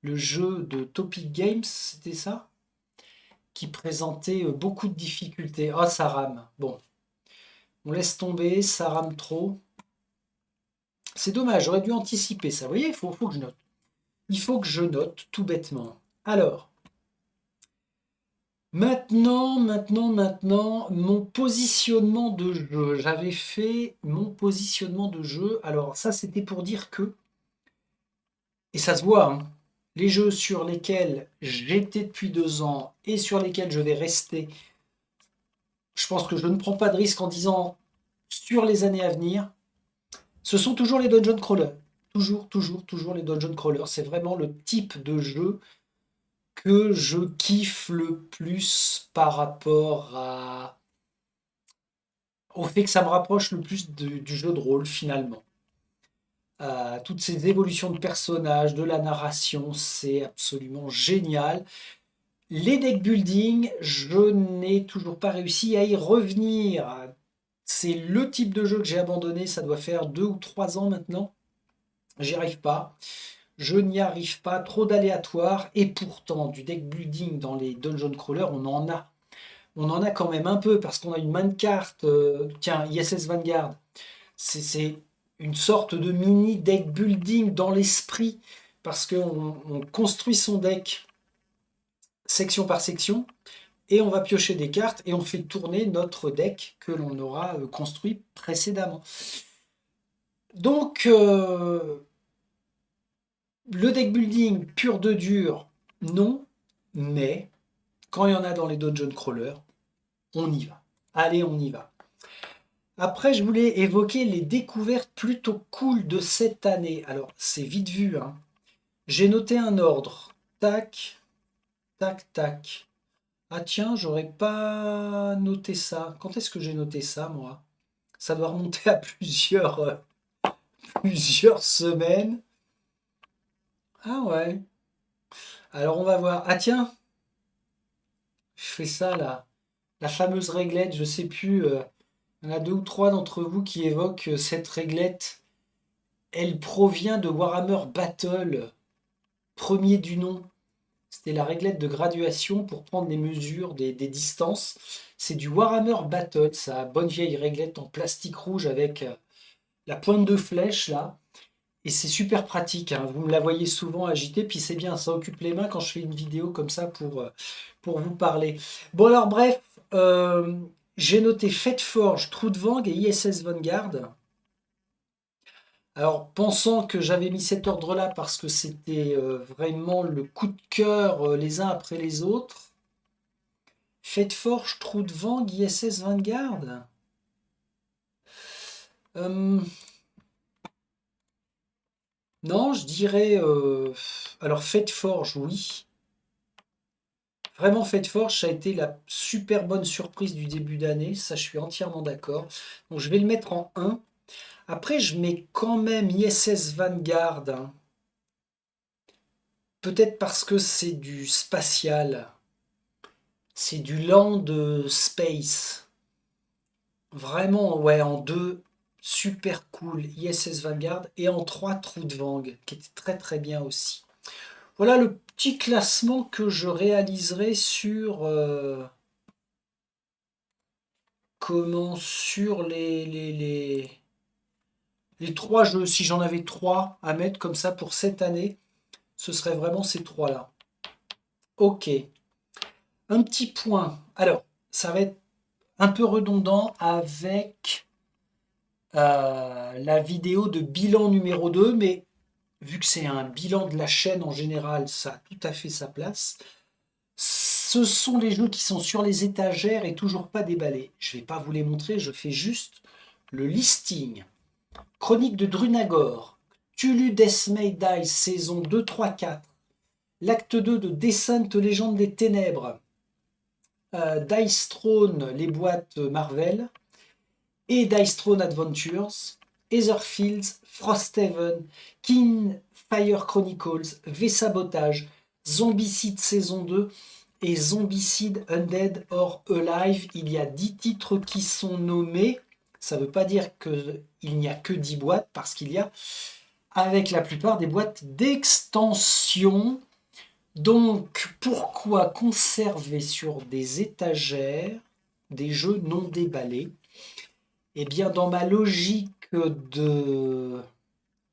Le jeu de Topic Games, c'était ça? Qui présentait beaucoup de difficultés. Oh, ça rame. Bon, on laisse tomber, ça rame trop. C'est dommage, j'aurais dû anticiper ça. Vous voyez, faut que je note. Il faut que je note tout bêtement. Alors, maintenant, mon positionnement de jeu. J'avais fait mon positionnement de jeu. Alors, ça, c'était pour dire que, et ça se voit, hein, les jeux sur lesquels j'étais depuis 2 ans et sur lesquels je vais rester, je pense que je ne prends pas de risque en disant sur les années à venir, ce sont toujours les dungeon crawlers. Toujours les dungeon crawlers. C'est vraiment le type de jeu que je kiffe le plus par rapport au fait que ça me rapproche le plus du jeu de rôle finalement. Toutes ces évolutions de personnages, de la narration, c'est absolument génial. Les deck building, je n'ai toujours pas réussi à y revenir. C'est le type de jeu que j'ai abandonné, ça doit faire 2 ou 3 ans maintenant. J'y arrive pas. Je n'y arrive pas, trop d'aléatoires, et pourtant du deck building dans les dungeon crawlers, on en a. On en a quand même un peu parce qu'on a une main de cartes. Tiens, ISS Vanguard, c'est une sorte de mini deck building dans l'esprit parce qu'on construit son deck section par section et on va piocher des cartes et on fait tourner notre deck que l'on aura construit précédemment. Donc, le deck building pur de dur, non, mais quand il y en a dans les dungeon crawlers, on y va. Allez, on y va. Après, je voulais évoquer les découvertes plutôt cool de cette année. Alors, c'est vite vu, hein. J'ai noté un ordre. Tac, tac, tac. Ah tiens, j'aurais pas noté ça. Quand est-ce que j'ai noté ça, moi? Ça doit remonter à plusieurs semaines. Ah ouais. Alors, on va voir. Ah tiens, je fais ça là. La fameuse réglette, je sais plus. Il y en a 2 ou 3 d'entre vous qui évoquent cette réglette. Elle provient de Warhammer Battle, premier du nom. C'était la réglette de graduation pour prendre les mesures des distances. C'est du Warhammer Battle, ça, bonne vieille réglette en plastique rouge avec la pointe de flèche là. Et c'est super pratique, hein. Vous me la voyez souvent agiter, puis c'est bien, ça occupe les mains quand je fais une vidéo comme ça pour vous parler. Bon alors bref, j'ai noté Fate Forge, True de Vang et ISS Vanguard. Alors, pensant que j'avais mis cet ordre-là parce que c'était vraiment le coup de cœur les uns après les autres, Fate Forge, Trou de Vang, ISS Vanguard. Euh, non, je dirais. Alors, Fate Forge, oui. Vraiment, Fate Forge, ça a été la super bonne surprise du début d'année. Ça, je suis entièrement d'accord. Donc, je vais le mettre en 1. Après, je mets quand même ISS Vanguard, hein. Peut-être parce que c'est du spatial. C'est du land space. Vraiment, ouais, en 2 super cool, ISS Vanguard, et en 3 Trou de Vang, qui était très très bien aussi. Voilà le petit classement que je réaliserai sur comment sur les 3 jeux. Si j'en avais 3 à mettre comme ça pour cette année, ce serait vraiment ces 3-là. Ok. Un petit point. Alors, ça va être un peu redondant avec la vidéo de bilan numéro 2, mais vu que c'est un bilan de la chaîne en général, ça a tout à fait sa place. Ce sont les jeux qui sont sur les étagères et toujours pas déballés. Je ne vais pas vous les montrer, je fais juste le listing. Chronique de Drunagor, Cthulhu Death May Die, saison 2, 3, 4. L'acte 2 de Descent, Légende des Ténèbres. Dice Throne, les boîtes Marvel. Et Dice Throne Adventures. Etherfields, Frosthaven, King Fire Chronicles, V-Sabotage, Zombicide saison 2 et Zombicide Undead or Alive. Il y a 10 titres qui sont nommés. Ça ne veut pas dire qu'il n'y a que 10 boîtes, parce qu'il y a, avec la plupart, des boîtes d'extension. Donc, pourquoi conserver sur des étagères des jeux non déballés? Eh bien, dans ma logique de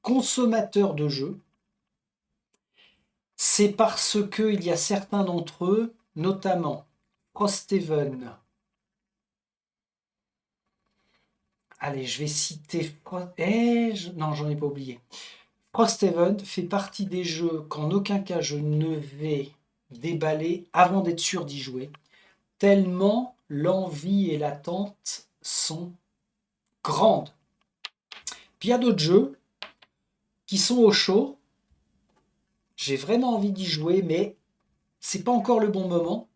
consommateur de jeux, c'est parce qu'il y a certains d'entre eux, notamment Frosthaven. Allez, je vais citer. Non, j'en ai pas oublié. Frosthaven fait partie des jeux qu'en aucun cas je ne vais déballer avant d'être sûr d'y jouer, tellement l'envie et l'attente sont grandes. Puis il y a d'autres jeux qui sont au chaud. J'ai vraiment envie d'y jouer, mais c'est pas encore le bon moment.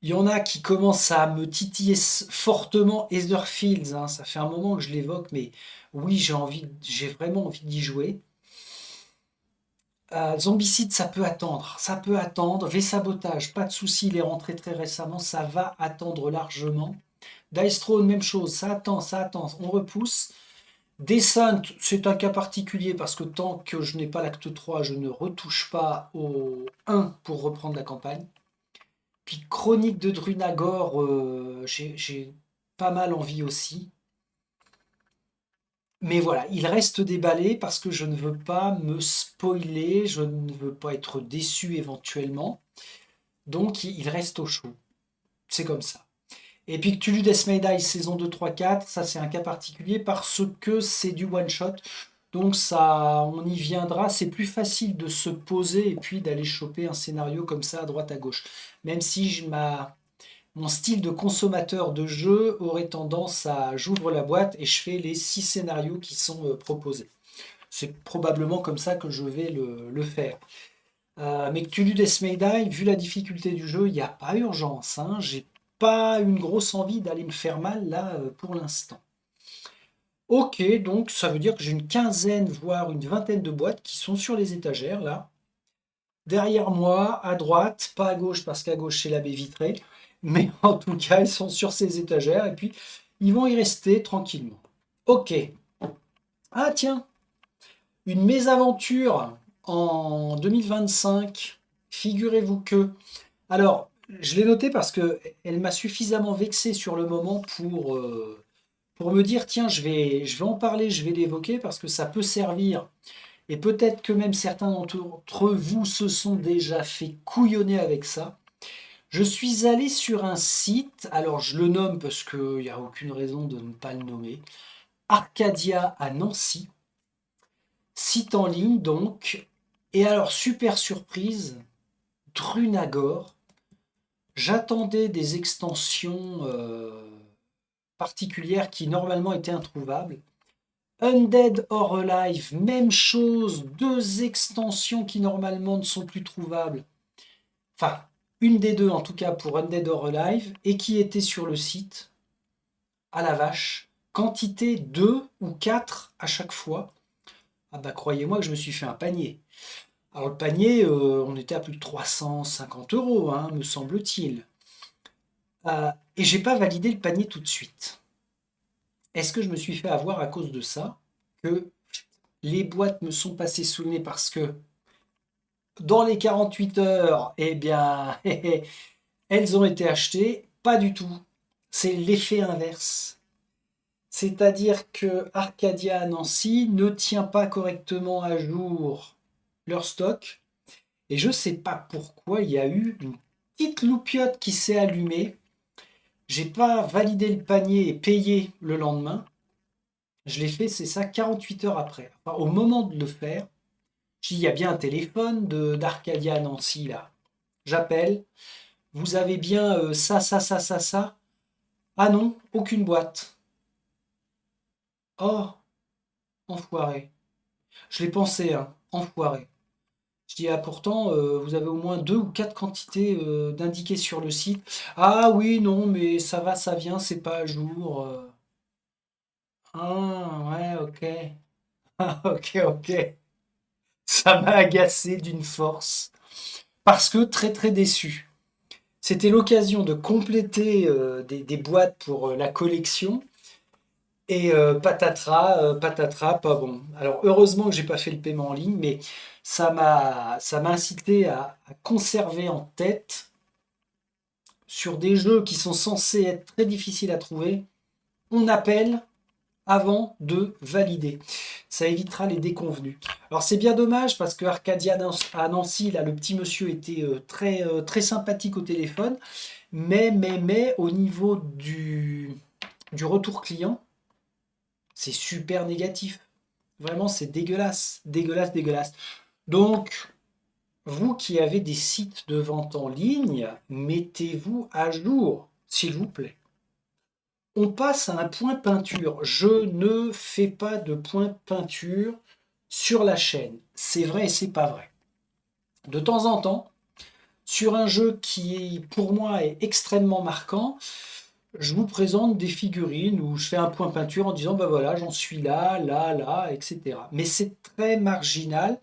Il y en a qui commencent à me titiller fortement. Etherfields, hein, ça fait un moment que je l'évoque, mais oui, j'ai vraiment envie d'y jouer. Zombicide, ça peut attendre, ça peut attendre. V-Sabotage, pas de souci, il est rentré très récemment, ça va attendre largement. Dice Throne, même chose, ça attend, on repousse. Descent, c'est un cas particulier parce que tant que je n'ai pas l'acte 3, je ne retouche pas au 1 pour reprendre la campagne. Puis Chronique de Drunagor, j'ai pas mal envie aussi. Mais voilà, il reste déballé parce que je ne veux pas me spoiler, je ne veux pas être déçu éventuellement. Donc il reste au chaud. C'est comme ça. Et puis Cthulhu Death May Die saison 2, 3, 4, ça c'est un cas particulier parce que c'est du one shot. Donc ça, on y viendra. C'est plus facile de se poser et puis d'aller choper un scénario comme ça à droite à gauche. Même si mon style de consommateur de jeu aurait tendance à j'ouvre la boîte et je fais les 6 scénarios qui sont proposés. C'est probablement comme ça que je vais le faire. Mais Cthulhu Death May Die, vu la difficulté du jeu, il n'y a pas urgence. Hein. J'ai pas une grosse envie d'aller me faire mal là pour l'instant. Ok, donc ça veut dire que j'ai une quinzaine, voire une vingtaine de boîtes qui sont sur les étagères là. Derrière moi, à droite, pas à gauche parce qu'à gauche c'est la baie vitrée, mais en tout cas ils sont sur ces étagères et puis ils vont y rester tranquillement. Ok. Ah tiens, une mésaventure en 2025. Figurez-vous que. Alors, je l'ai noté parce que elle m'a suffisamment vexé sur le moment pour me dire tiens, je vais en parler, je vais l'évoquer parce que ça peut servir. Et peut-être que même certains d'entre vous se sont déjà fait couillonner avec ça. Je suis allé sur un site, alors je le nomme parce qu'il n'y a aucune raison de ne pas le nommer, Arcadia à Nancy, site en ligne donc. Et alors, super surprise, Drunagor. J'attendais des extensions particulières qui normalement étaient introuvables. Undead or Alive, même chose, 2 extensions qui normalement ne sont plus trouvables. Enfin, une des 2 en tout cas pour Undead or Alive, et qui étaient sur le site. À la vache, quantité 2 ou 4 à chaque fois. Ah bah croyez-moi que je me suis fait un panier. Alors le panier, on était à plus de 350 euros, hein, me semble-t-il. Et j'ai pas validé le panier tout de suite. Est-ce que je me suis fait avoir à cause de ça? Que les boîtes me sont passées sous le nez parce que dans les 48 heures, eh bien, elles ont été achetées? Pas du tout. C'est l'effet inverse. C'est-à-dire que Arcadia à Nancy ne tient pas correctement à jour leur stock. Et je ne sais pas pourquoi il y a eu une petite loupiote qui s'est allumée. J'ai pas validé le panier et payé le lendemain. Je l'ai fait, c'est ça, 48 heures après. Enfin, au moment de le faire, il y a bien un téléphone d'Arcadia à Nancy, là. J'appelle. Vous avez bien ça, ça, ça, ça, ça. Ah non, aucune boîte. Oh, enfoiré. Je l'ai pensé, hein, enfoiré. Je dis, ah pourtant, vous avez au moins deux ou quatre quantités d'indiquées sur le site. Ah oui, non, mais ça va, ça vient, c'est pas à jour. Ah, ouais, ok. Ah, ok, ok. Ça m'a agacé d'une force. Parce que très, très déçu. C'était l'occasion de compléter des boîtes pour la collection. Et patatras, pas bon. Alors heureusement que j'ai pas fait le paiement en ligne, mais ça m'a incité à conserver en tête sur des jeux qui sont censés être très difficiles à trouver. On appelle avant de valider. Ça évitera les déconvenus. Alors c'est bien dommage parce que Arcadia à Nancy, là, le petit monsieur était très sympathique au téléphone, mais au niveau du retour client, c'est super négatif. Vraiment, c'est dégueulasse, dégueulasse, dégueulasse. Donc, vous qui avez des sites de vente en ligne, mettez-vous à jour, s'il vous plaît. On passe à un point peinture. Je ne fais pas de point peinture sur la chaîne. C'est vrai et c'est pas vrai. De temps en temps, sur un jeu qui pour moi est extrêmement marquant, je vous présente des figurines où je fais un point peinture en disant bah voilà, j'en suis là, là, là, etc. Mais c'est très marginal.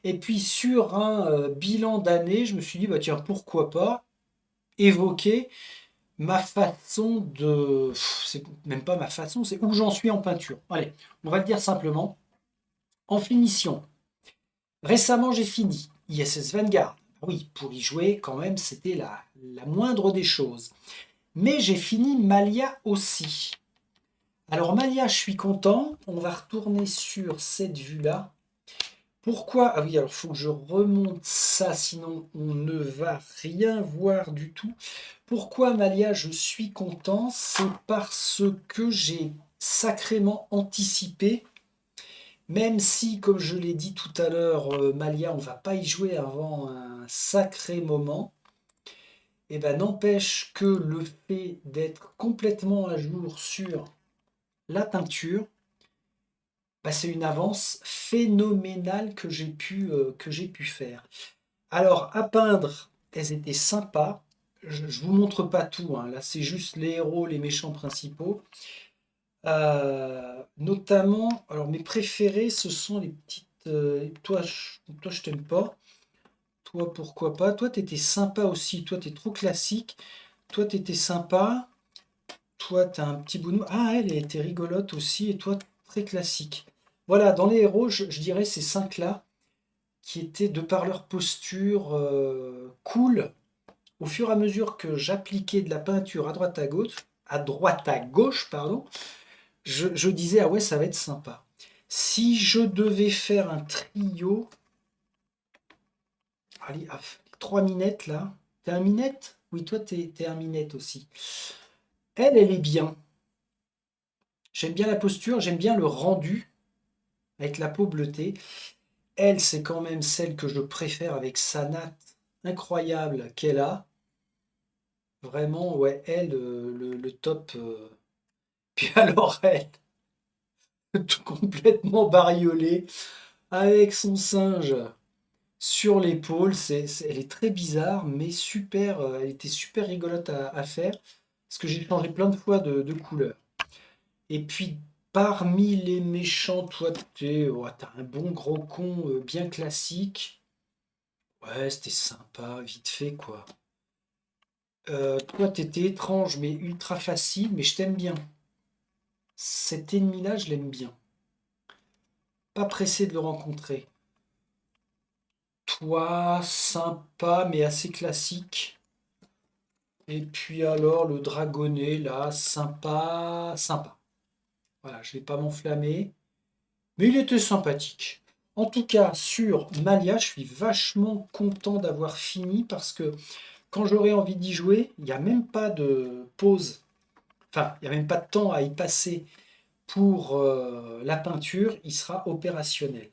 Et puis sur un bilan d'année, je me suis dit bah tiens, pourquoi pas évoquer ma façon de. C'est même pas ma façon, c'est où j'en suis en peinture. Allez, on va le dire simplement. En finition, récemment j'ai fini ISS Vanguard. Oui, pour y jouer, quand même, c'était la moindre des choses. Mais j'ai fini Malia aussi. Alors Malia, je suis content. On va retourner sur cette vue-là. Pourquoi? Ah oui, alors il faut que je remonte ça, sinon on ne va rien voir du tout. Pourquoi Malia, je suis content? C'est parce que j'ai sacrément anticipé, même si, comme je l'ai dit tout à l'heure, Malia, on ne va pas y jouer avant un sacré moment. Et ben n'empêche que le fait d'être complètement à jour sur la peinture, bah, c'est une avance phénoménale que j'ai pu faire. Alors, à peindre, elles étaient sympas. Je ne vous montre pas tout, hein. Là c'est juste les héros, les méchants principaux. Notamment, alors mes préférés, ce sont les petites. Toi, je t'aime pas. Toi, pourquoi pas. Toi, t'étais sympa aussi. Toi, t'es trop classique. Toi, t'étais sympa. Toi, t'as un petit bout de... Ah, elle était rigolote aussi. Et toi, très classique. Voilà, dans les héros, je dirais ces cinq-là qui étaient, de par leur posture, cool. Au fur et à mesure que j'appliquais de la peinture à droite à gauche, pardon, je disais, ah ouais, ça va être sympa. Si je devais faire un trio, allez, ah, les trois minettes là, t'es un minette? Oui, toi, t'es un minette aussi. Elle est bien. J'aime bien la posture, j'aime bien le rendu avec la peau bleutée. Elle, c'est quand même celle que je préfère avec sa natte incroyable qu'elle a. Vraiment, ouais, elle, le top. Puis alors, elle, tout complètement bariolée, avec son singe sur l'épaule. Elle est très bizarre, mais super. Elle était super rigolote à faire. Parce que j'ai changé plein de fois de couleur. Et puis, parmi les méchants, toi, t'as un bon gros con bien classique. Ouais, c'était sympa, vite fait, quoi. Toi, t'étais étrange, mais ultra facile, mais je t'aime bien. Cet ennemi-là, je l'aime bien. Pas pressé de le rencontrer. Toi, sympa, mais assez classique. Et puis alors, le dragonnet, là, sympa, sympa. Voilà, je vais pas m'enflammer. Mais il était sympathique. En tout cas, sur Malia, je suis vachement content d'avoir fini parce que quand j'aurai envie d'y jouer, il n'y a même pas de pause, enfin, il n'y a même pas de temps à y passer pour la peinture, il sera opérationnel.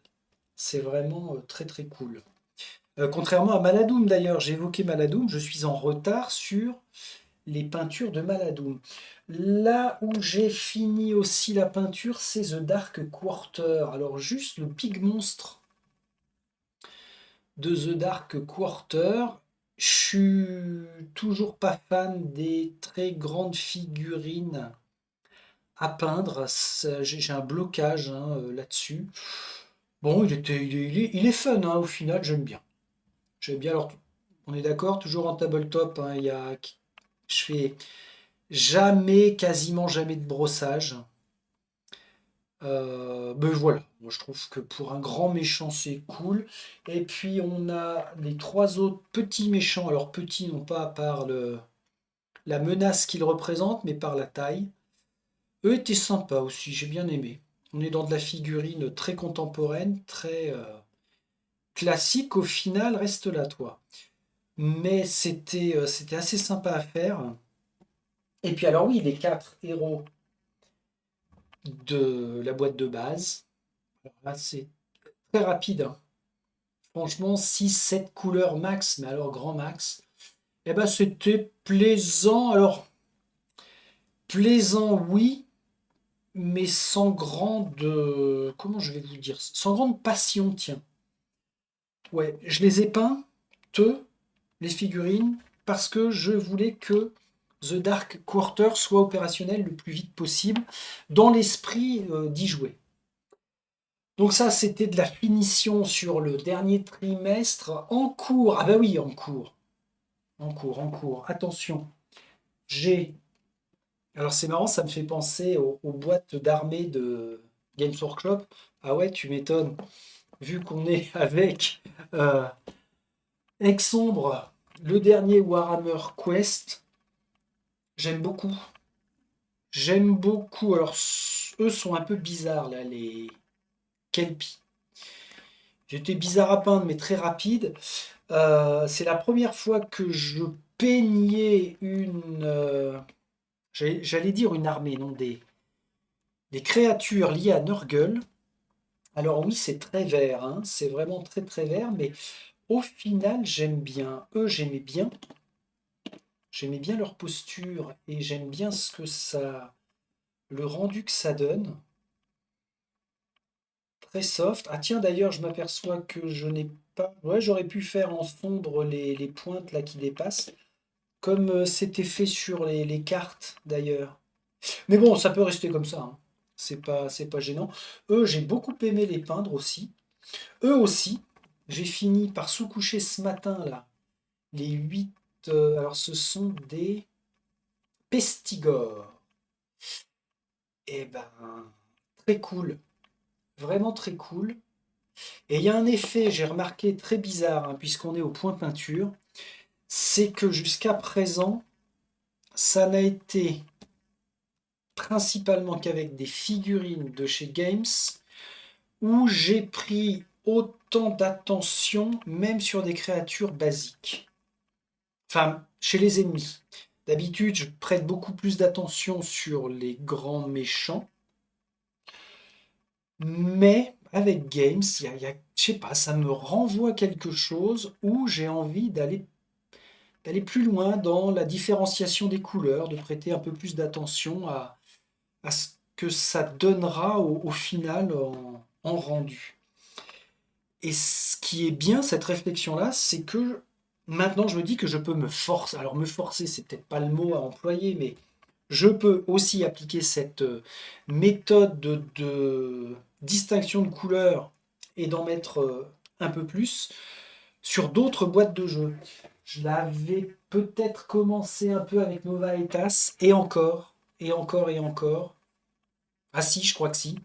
C'est vraiment très très cool. Contrairement à Maladoum d'ailleurs, j'ai évoqué Maladoum, je suis en retard sur les peintures de Maladoum. Là où j'ai fini aussi la peinture, c'est The Dark Quarter. Alors juste le Pig Monstre de The Dark Quarter. Je suis toujours pas fan des très grandes figurines à peindre. J'ai un blocage hein, là-dessus. Bon, il est fun hein, au final, j'aime bien. J'aime bien. Alors, on est d'accord, toujours en tabletop. Hein, je fais jamais, quasiment jamais de brossage. Ben voilà, moi je trouve que pour un grand méchant c'est cool. Et puis on a les trois autres petits méchants, alors petits non pas par la menace qu'ils représentent, mais par la taille. Eux étaient sympas aussi, j'ai bien aimé. On est dans de la figurine très contemporaine, très classique au final, reste là toi. Mais c'était assez sympa à faire. Et puis alors oui, les quatre héros de la boîte de base. Alors là, c'est très rapide. Hein. Franchement, 6, 7 couleurs max, mais alors grand max. Eh ben, c'était plaisant. Alors, plaisant, oui, mais sans grande. Comment je vais vous dire? Sans grande passion, tiens. Ouais, je les ai peints, les figurines, parce que je voulais que The Dark Quarter soit opérationnel le plus vite possible, dans l'esprit d'y jouer. Donc ça, c'était de la finition sur le dernier trimestre en cours. Ah bah oui, en cours. En cours, en cours. Attention, j'ai... Alors c'est marrant, ça me fait penser aux boîtes d'armée de Games Workshop. Ah ouais, tu m'étonnes. Vu qu'on est avec euh, Exombre, le dernier Warhammer Quest, j'aime beaucoup. J'aime beaucoup. Alors eux sont un peu bizarres là, les Kelpie. J'étais bizarre à peindre, mais très rapide. C'est la première fois que je peignais j'allais dire une armée, non, des créatures liées à Nurgle. Alors oui, c'est très vert, hein, c'est vraiment très très vert, mais au final, j'aime bien. Eux, j'aimais bien. J'aimais bien leur posture et j'aime bien le rendu que ça donne. Très soft. Ah tiens, d'ailleurs, je m'aperçois que je n'ai pas... Ouais, j'aurais pu faire en sombre les pointes là qui dépassent. Comme c'était fait sur les cartes d'ailleurs. Mais bon, ça peut rester comme ça. Hein. C'est pas gênant. Eux, j'ai beaucoup aimé les peindre aussi. Eux aussi, j'ai fini par sous-coucher ce matin là. Les 8. Alors ce sont des pestigores. Et ben, très cool. Vraiment très cool. Et il y a un effet, j'ai remarqué, très bizarre, hein, puisqu'on est au point peinture. C'est que jusqu'à présent, ça n'a été principalement qu'avec des figurines de chez Games, où j'ai pris autant d'attention, même sur des créatures basiques. Enfin, chez les ennemis. D'habitude, je prête beaucoup plus d'attention sur les grands méchants. Mais avec Games, je sais pas, ça me renvoie à quelque chose où j'ai envie d'aller plus loin dans la différenciation des couleurs, de prêter un peu plus d'attention à ce que ça donnera au final en rendu. Et ce qui est bien, cette réflexion-là, c'est que maintenant je me dis que je peux me forcer. Alors me forcer, c'est peut-être pas le mot à employer, mais je peux aussi appliquer cette méthode de distinction de couleurs et d'en mettre un peu plus sur d'autres boîtes de jeux. Je l'avais peut-être commencé un peu avec Nova Etas, et encore, et encore, et encore. Ah si, je crois que si.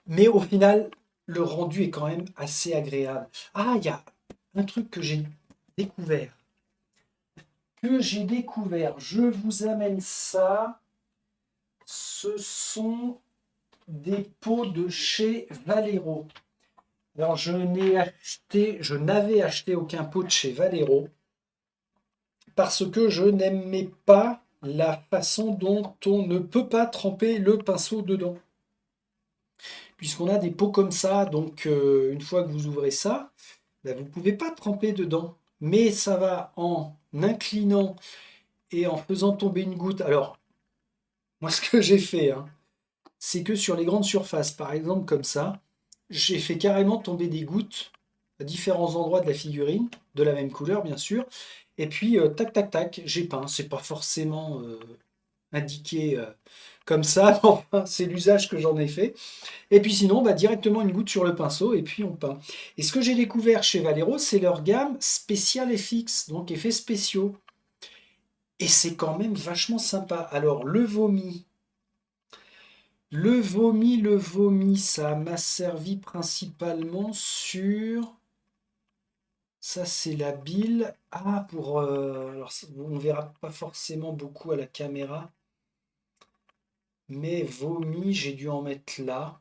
Mais au final, le rendu est quand même assez agréable. Ah, il y a un truc que j'ai découvert. Je vous amène ça. Ce sont des pots de chez Valero. Alors, je n'avais acheté aucun pot de chez Valero parce que je n'aimais pas la façon dont on ne peut pas tremper le pinceau dedans. Puisqu'on a des pots comme ça, donc une fois que vous ouvrez ça, ben, vous ne pouvez pas tremper dedans. Mais ça va en inclinant et en faisant tomber une goutte. Alors, moi, ce que j'ai fait, hein, c'est que sur les grandes surfaces, par exemple comme ça, j'ai fait carrément tomber des gouttes à différents endroits de la figurine, de la même couleur bien sûr, et puis tac tac tac, j'ai peint. C'est pas forcément indiqué comme ça, mais enfin, c'est l'usage que j'en ai fait. Et puis sinon, bah, directement une goutte sur le pinceau et puis on peint. Et ce que j'ai découvert chez Valero, c'est leur gamme Special FX, donc effets spéciaux. Et c'est quand même vachement sympa. Alors le vomi, ça m'a servi principalement sur... Ça, c'est la bile. Ah, pour... alors, on verra pas forcément beaucoup à la caméra. Mais vomi, j'ai dû en mettre là.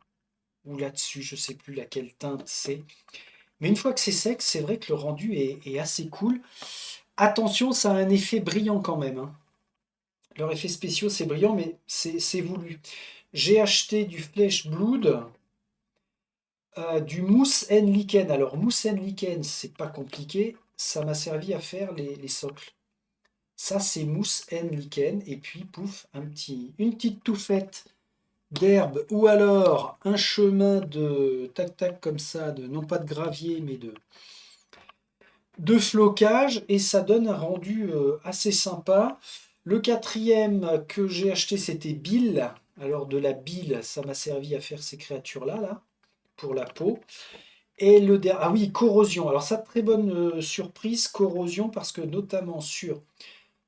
Ou là-dessus, je sais plus laquelle teinte c'est. Mais une fois que c'est sec, c'est vrai que le rendu est assez cool. Attention, ça a un effet brillant quand même, hein. Leurs effets spéciaux, c'est brillant, mais c'est voulu. J'ai acheté du Flesh Blood. Du mousse and lichen. Alors, mousse and lichen, c'est pas compliqué. Ça m'a servi à faire les socles. Ça, c'est mousse and lichen. Et puis, pouf, une petite touffette d'herbe. Ou alors, un chemin de tac-tac comme ça, non pas de gravier, mais de flocage. Et ça donne un rendu assez sympa. Le quatrième que j'ai acheté, c'était bile. Alors, de la bile, ça m'a servi à faire ces créatures-là, là, pour la peau. Et le dernier, ah oui, corrosion. Alors ça, très bonne surprise, corrosion, parce que notamment sur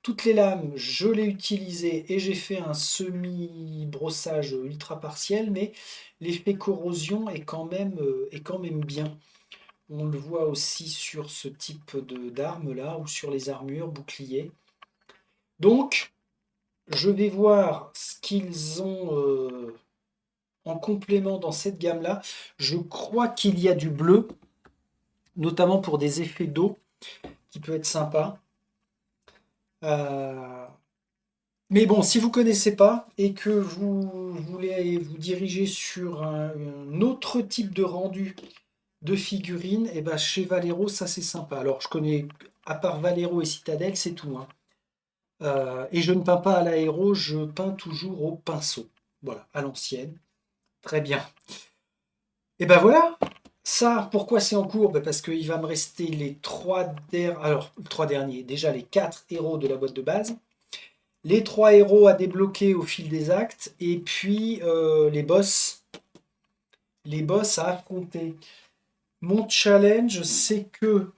toutes les lames, je l'ai utilisé et j'ai fait un semi-brossage ultra partiel, mais l'effet corrosion est quand même bien. On le voit aussi sur ce type d'armes là, ou sur les armures, boucliers. Donc, je vais voir ce qu'ils ont en complément dans cette gamme-là. Je crois qu'il y a du bleu, notamment pour des effets d'eau, qui peut être sympa. Euh, mais bon, si vous ne connaissez pas et que vous voulez vous diriger sur un autre type de rendu de figurines, et ben chez Valero, ça c'est sympa. Alors je connais, à part Valero et Citadel, c'est tout, hein. Et je ne peins pas à l'aéro, je peins toujours au pinceau. Voilà, à l'ancienne. Très bien. Et ben voilà. Ça, pourquoi c'est en cours? Ben parce qu'il va me rester les trois derniers, déjà les quatre héros de la boîte de base. Les trois héros à débloquer au fil des actes, et puis les boss à affronter. Mon challenge, c'est que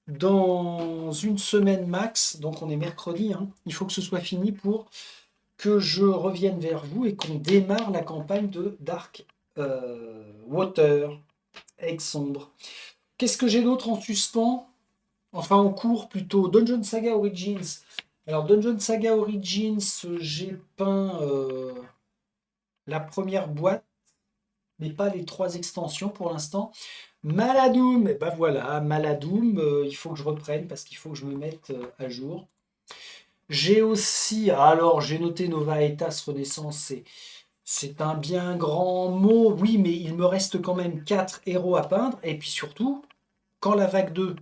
dans une semaine max, donc on est mercredi, hein, il faut que ce soit fini pour que je revienne vers vous et qu'on démarre la campagne de Dark Water, Aigues Sombre. Qu'est-ce que j'ai d'autre en suspens? Enfin en cours plutôt, Dungeon Saga Origins. Alors Dungeon Saga Origins, j'ai peint la première boîte, mais pas les trois extensions pour l'instant. Maladoum, et ben voilà, Maladoum, il faut que je reprenne parce qu'il faut que je me mette à jour. J'ai aussi, alors j'ai noté Nova Aetas Renaissance, c'est un bien grand mot, oui, mais il me reste quand même 4 héros à peindre, et puis surtout, quand la vague 2,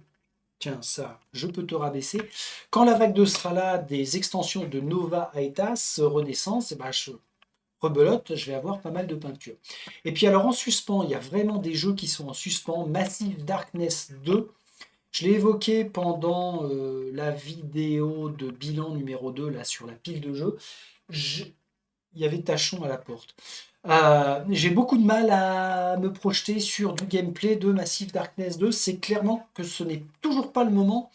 tiens ça, je peux te rabaisser, quand la vague 2 sera là, des extensions de Nova Aetas Renaissance, eh ben, rebelote, je vais avoir pas mal de peintures. Et puis alors en suspens, il y a vraiment des jeux qui sont en suspens. Massive Darkness 2, je l'ai évoqué pendant la vidéo de bilan numéro 2 là, sur la pile de jeux. Il y avait Tachon à la porte. J'ai beaucoup de mal à me projeter sur du gameplay de Massive Darkness 2. C'est clairement que ce n'est toujours pas le moment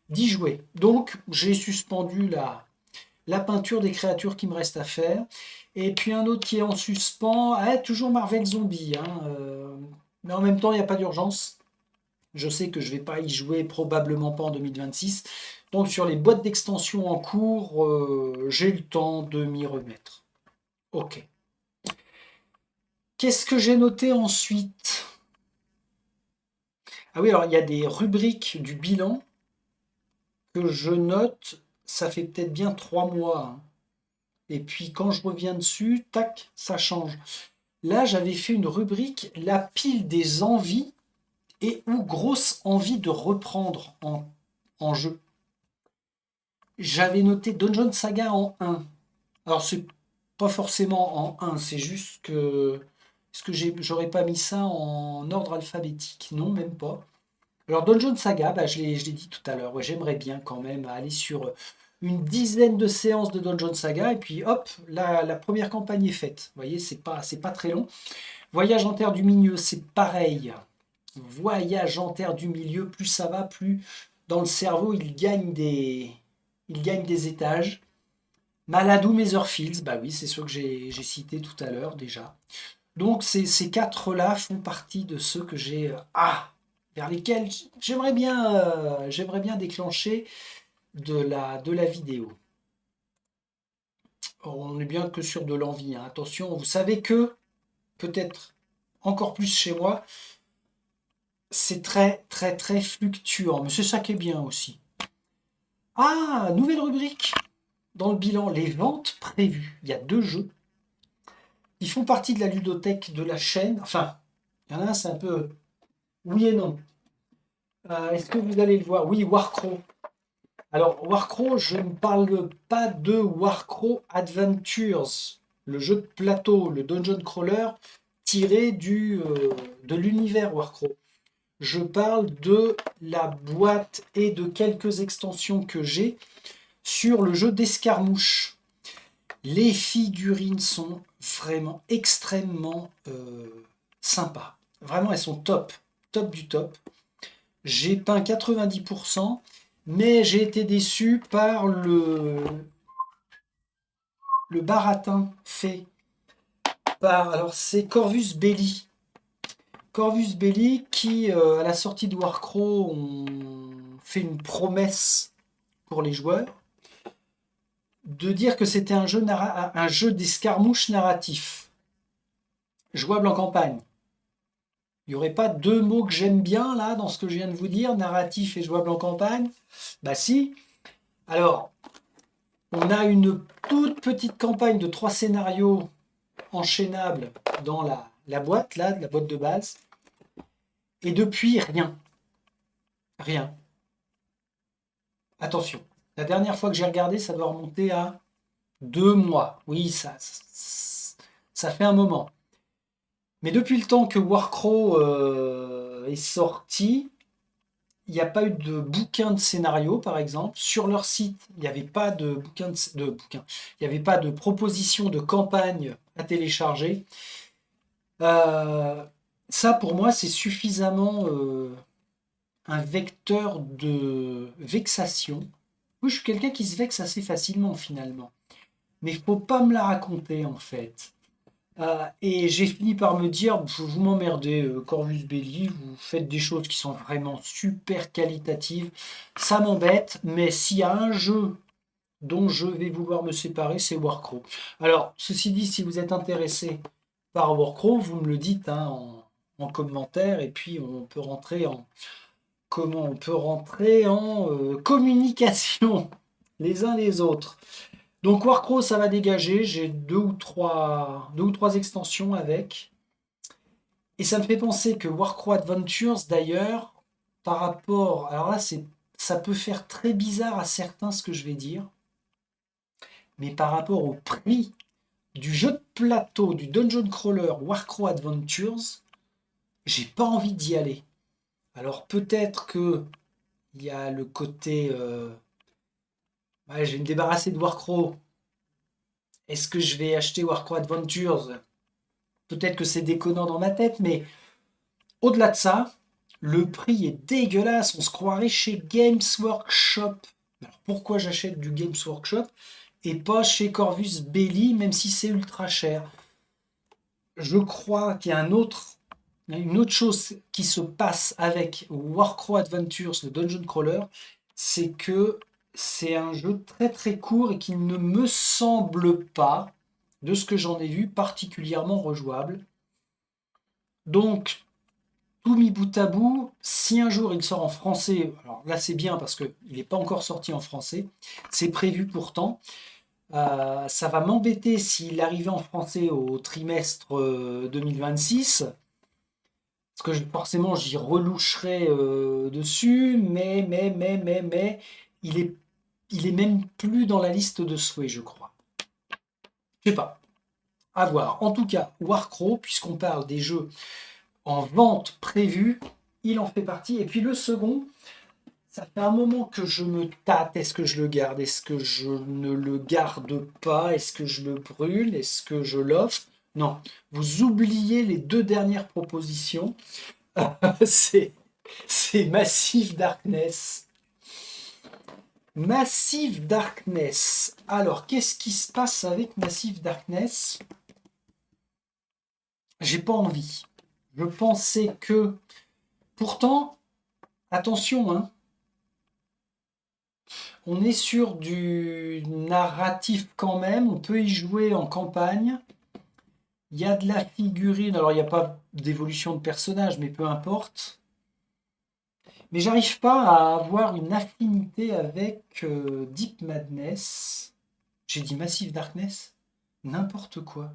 d'y jouer. Donc j'ai suspendu la peinture des créatures qui me reste à faire. Et puis un autre qui est en suspens, toujours Marvel Zombie, hein, mais en même temps, il n'y a pas d'urgence. Je sais que je ne vais pas y jouer, probablement pas en 2026. Donc sur les boîtes d'extension en cours, j'ai le temps de m'y remettre. Ok. Qu'est-ce que j'ai noté ensuite? Ah oui, alors il y a des rubriques du bilan que je note, ça fait peut-être bien 3 mois, hein. Et puis quand je reviens dessus, tac, ça change. Là, j'avais fait une rubrique, la pile des envies et ou grosse envie de reprendre en jeu. J'avais noté Dungeon Saga en 1. Alors, c'est pas forcément en 1, c'est juste que. Est-ce que j'aurais pas mis ça en ordre alphabétique? Non, même pas. Alors, Dungeon Saga, bah, je l'ai dit tout à l'heure, ouais, j'aimerais bien quand même aller sur une dizaine de séances de Dungeon Saga, et puis hop, la première campagne est faite. Vous voyez, c'est pas très long. Voyage en terre du milieu, c'est pareil. Voyage en terre du milieu, plus ça va, plus dans le cerveau, il gagne des étages. Maladou Netherfields, bah oui, c'est ceux que j'ai cités tout à l'heure déjà. Donc ces quatre-là font partie de ceux que vers lesquels j'aimerais bien déclencher de la vidéo. On est bien que sur de l'envie, hein. Attention, vous savez que, peut-être encore plus chez moi, c'est très très très fluctuant, mais c'est ça qui est bien aussi. Ah, nouvelle rubrique dans le bilan, les ventes prévues. Il y a 2 jeux. Ils font partie de la ludothèque de la chaîne. Enfin, il y en a un, c'est un peu oui et non. Est-ce que vous allez le voir? Oui, Warcraft. Alors, Warcraft, je ne parle pas de Warcraft Adventures, le jeu de plateau, le dungeon crawler tiré de l'univers Warcraft. Je parle de la boîte et de quelques extensions que j'ai sur le jeu d'escarmouche. Les figurines sont vraiment extrêmement sympas. Vraiment, elles sont top, top du top. J'ai peint 90%, mais j'ai été déçu par le baratin fait par. Alors, c'est Corvus Belli. Corvus Belli qui, à la sortie de Warcraft, ont fait une promesse pour les joueurs de dire que c'était un jeu d'escarmouche narratif, jouable en campagne. Il n'y aurait pas 2 mots que j'aime bien là dans ce que je viens de vous dire, narratif et jouable en campagne? Bah si. Alors, on a une toute petite campagne de 3 scénarios enchaînables dans la boîte là, la boîte de base. Et depuis, rien. Rien. Attention. La dernière fois que j'ai regardé, ça doit remonter à 2 mois. Oui, ça fait un moment. Mais depuis le temps que Warcraft est sorti, il n'y a pas eu de bouquin de scénario, par exemple. Sur leur site, il n'y avait pas de bouquin. Il n'y avait pas de proposition de campagne à télécharger. Euh, Ça, pour moi, c'est suffisamment un vecteur de vexation. Moi, je suis quelqu'un qui se vexe assez facilement, finalement. Mais il ne faut pas me la raconter, en fait. Et j'ai fini par me dire, vous m'emmerdez, Corvus Belli, vous faites des choses qui sont vraiment super qualitatives. Ça m'embête, mais s'il y a un jeu dont je vais vouloir me séparer, c'est Warcraft. Alors, ceci dit, si vous êtes intéressé par Warcraft, vous me le dites, hein, en commentaire, et puis on peut rentrer en communication les uns les autres. Donc Warcraft, ça va dégager. J'ai deux ou trois extensions avec. Et ça me fait penser que Warcraft Adventures, d'ailleurs, par rapport. Alors là, ça peut faire très bizarre à certains ce que je vais dire. Mais par rapport au prix du jeu de plateau, du dungeon crawler Warcraft Adventures, j'ai pas envie d'y aller. Alors peut-être que il y a le côté. Ouais, je vais me débarrasser de Warcraft. Est-ce que je vais acheter Warcraft Adventures? Peut-être que c'est déconnant dans ma tête, mais au-delà de ça, le prix est dégueulasse. On se croirait chez Games Workshop. Alors pourquoi j'achète du Games Workshop et pas chez Corvus Belli, même si c'est ultra cher? Je crois qu'il y a une autre chose qui se passe avec Warcraft Adventures, le Dungeon Crawler, c'est que c'est un jeu très très court et qui ne me semble pas, de ce que j'en ai vu, particulièrement rejouable. Donc, tout mis bout à bout, Si un jour il sort en français, alors là c'est bien parce qu'il n'est pas encore sorti en français, c'est prévu pourtant. Ça va m'embêter s'il arrivait en français au trimestre 2026, parce que forcément j'y reloucherai dessus, mais, il est, il est même plus dans la liste de souhaits, je crois. Je sais pas, à voir. En tout cas, Warcraft, puisqu'on parle des jeux en vente prévue, il en fait partie. Et puis le second, ça fait un moment que je me tâte. Est-ce que je le garde? Est-ce que je ne le garde pas? Est-ce que je le brûle? Est-ce que je l'offre? Non, vous oubliez les deux dernières propositions. c'est, c'est Massive Darkness. Massive Darkness. Alors, qu'est-ce qui se passe avec Massive Darkness? J'ai pas envie. Je pensais que... Pourtant, attention, hein, on est sur du narratif quand même, on peut y jouer en campagne. Il y a de la figurine, alors il n'y a pas d'évolution de personnage, mais peu importe. Mais j'arrive pas à avoir une affinité avec Deep Madness. J'ai dit Massive Darkness? N'importe quoi.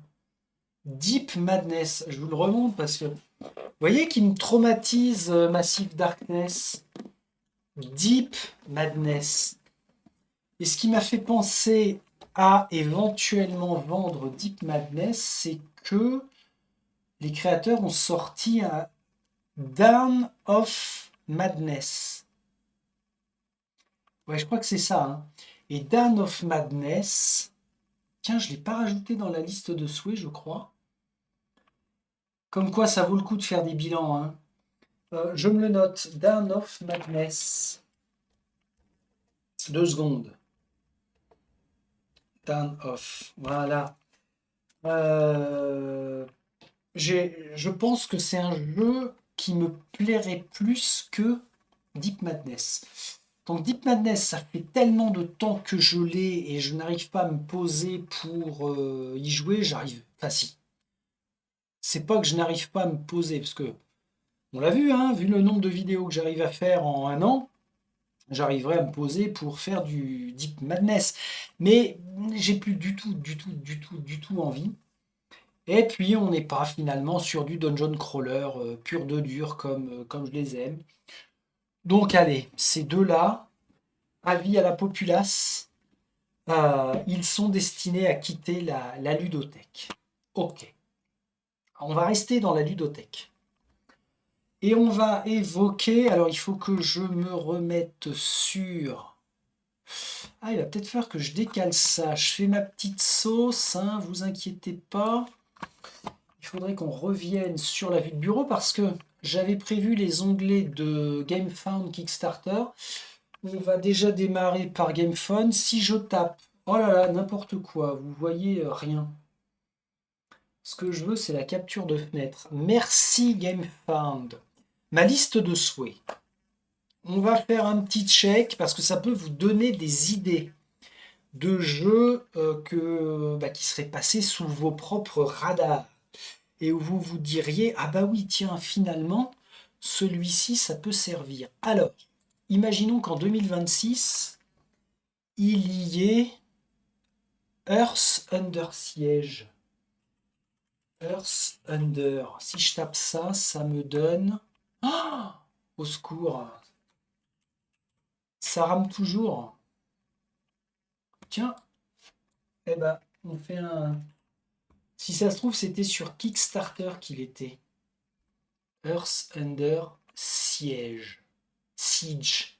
Deep Madness, je vous le remonte parce que vous voyez qui me traumatise Massive Darkness. Deep Madness. Et ce qui m'a fait penser à éventuellement vendre Deep Madness, c'est que les créateurs ont sorti un Dawn of Madness. Ouais, je crois que c'est ça, hein. Et Dawn of Madness, tiens, je ne l'ai pas rajouté dans la liste de souhaits, je crois. Comme quoi, ça vaut le coup de faire des bilans, hein. Je me le note, Dawn of Madness. 2 secondes. Dawn of, voilà. Je pense que c'est un jeu qui me plairait plus que Deep Madness. Donc Deep Madness, ça fait tellement de temps que je l'ai et je n'arrive pas à me poser pour y jouer, j'arrive. Enfin si. C'est pas que je n'arrive pas à me poser, parce que on l'a vu, hein, vu le nombre de vidéos que j'arrive à faire en un an, j'arriverai à me poser pour faire du Deep Madness. Mais j'ai plus du tout envie. Et puis on n'est pas finalement sur du dungeon crawler pur de dur comme je les aime. Donc allez, ces deux-là, avis à la populace, ils sont destinés à quitter la ludothèque. Ok, on va rester dans la ludothèque. Et on va évoquer, alors il faut que je me remette sur... Ah, il va peut-être falloir que je décale ça. Je fais ma petite sauce, hein, vous inquiétez pas. Il faudrait qu'on revienne sur la vue de bureau parce que j'avais prévu les onglets de GameFound Kickstarter. On va déjà démarrer par GameFound. Si je tape, oh là là, n'importe quoi, vous voyez rien. Ce que je veux, c'est la capture de fenêtre. Merci GameFound. Ma liste de souhaits. On va faire un petit check parce que ça peut vous donner des idées de jeux qui seraient passés sous vos propres radars et où vous vous diriez ah bah oui tiens finalement celui-ci ça peut servir. Alors imaginons qu'en 2026 il y ait Earth Under Siege. Earth Under. Si je tape ça, ça me donne. Oh, au secours. Ça rame toujours. Tiens, eh ben, on fait un. Si ça se trouve, c'était sur Kickstarter qu'il était. Earth Under Siege. Siege.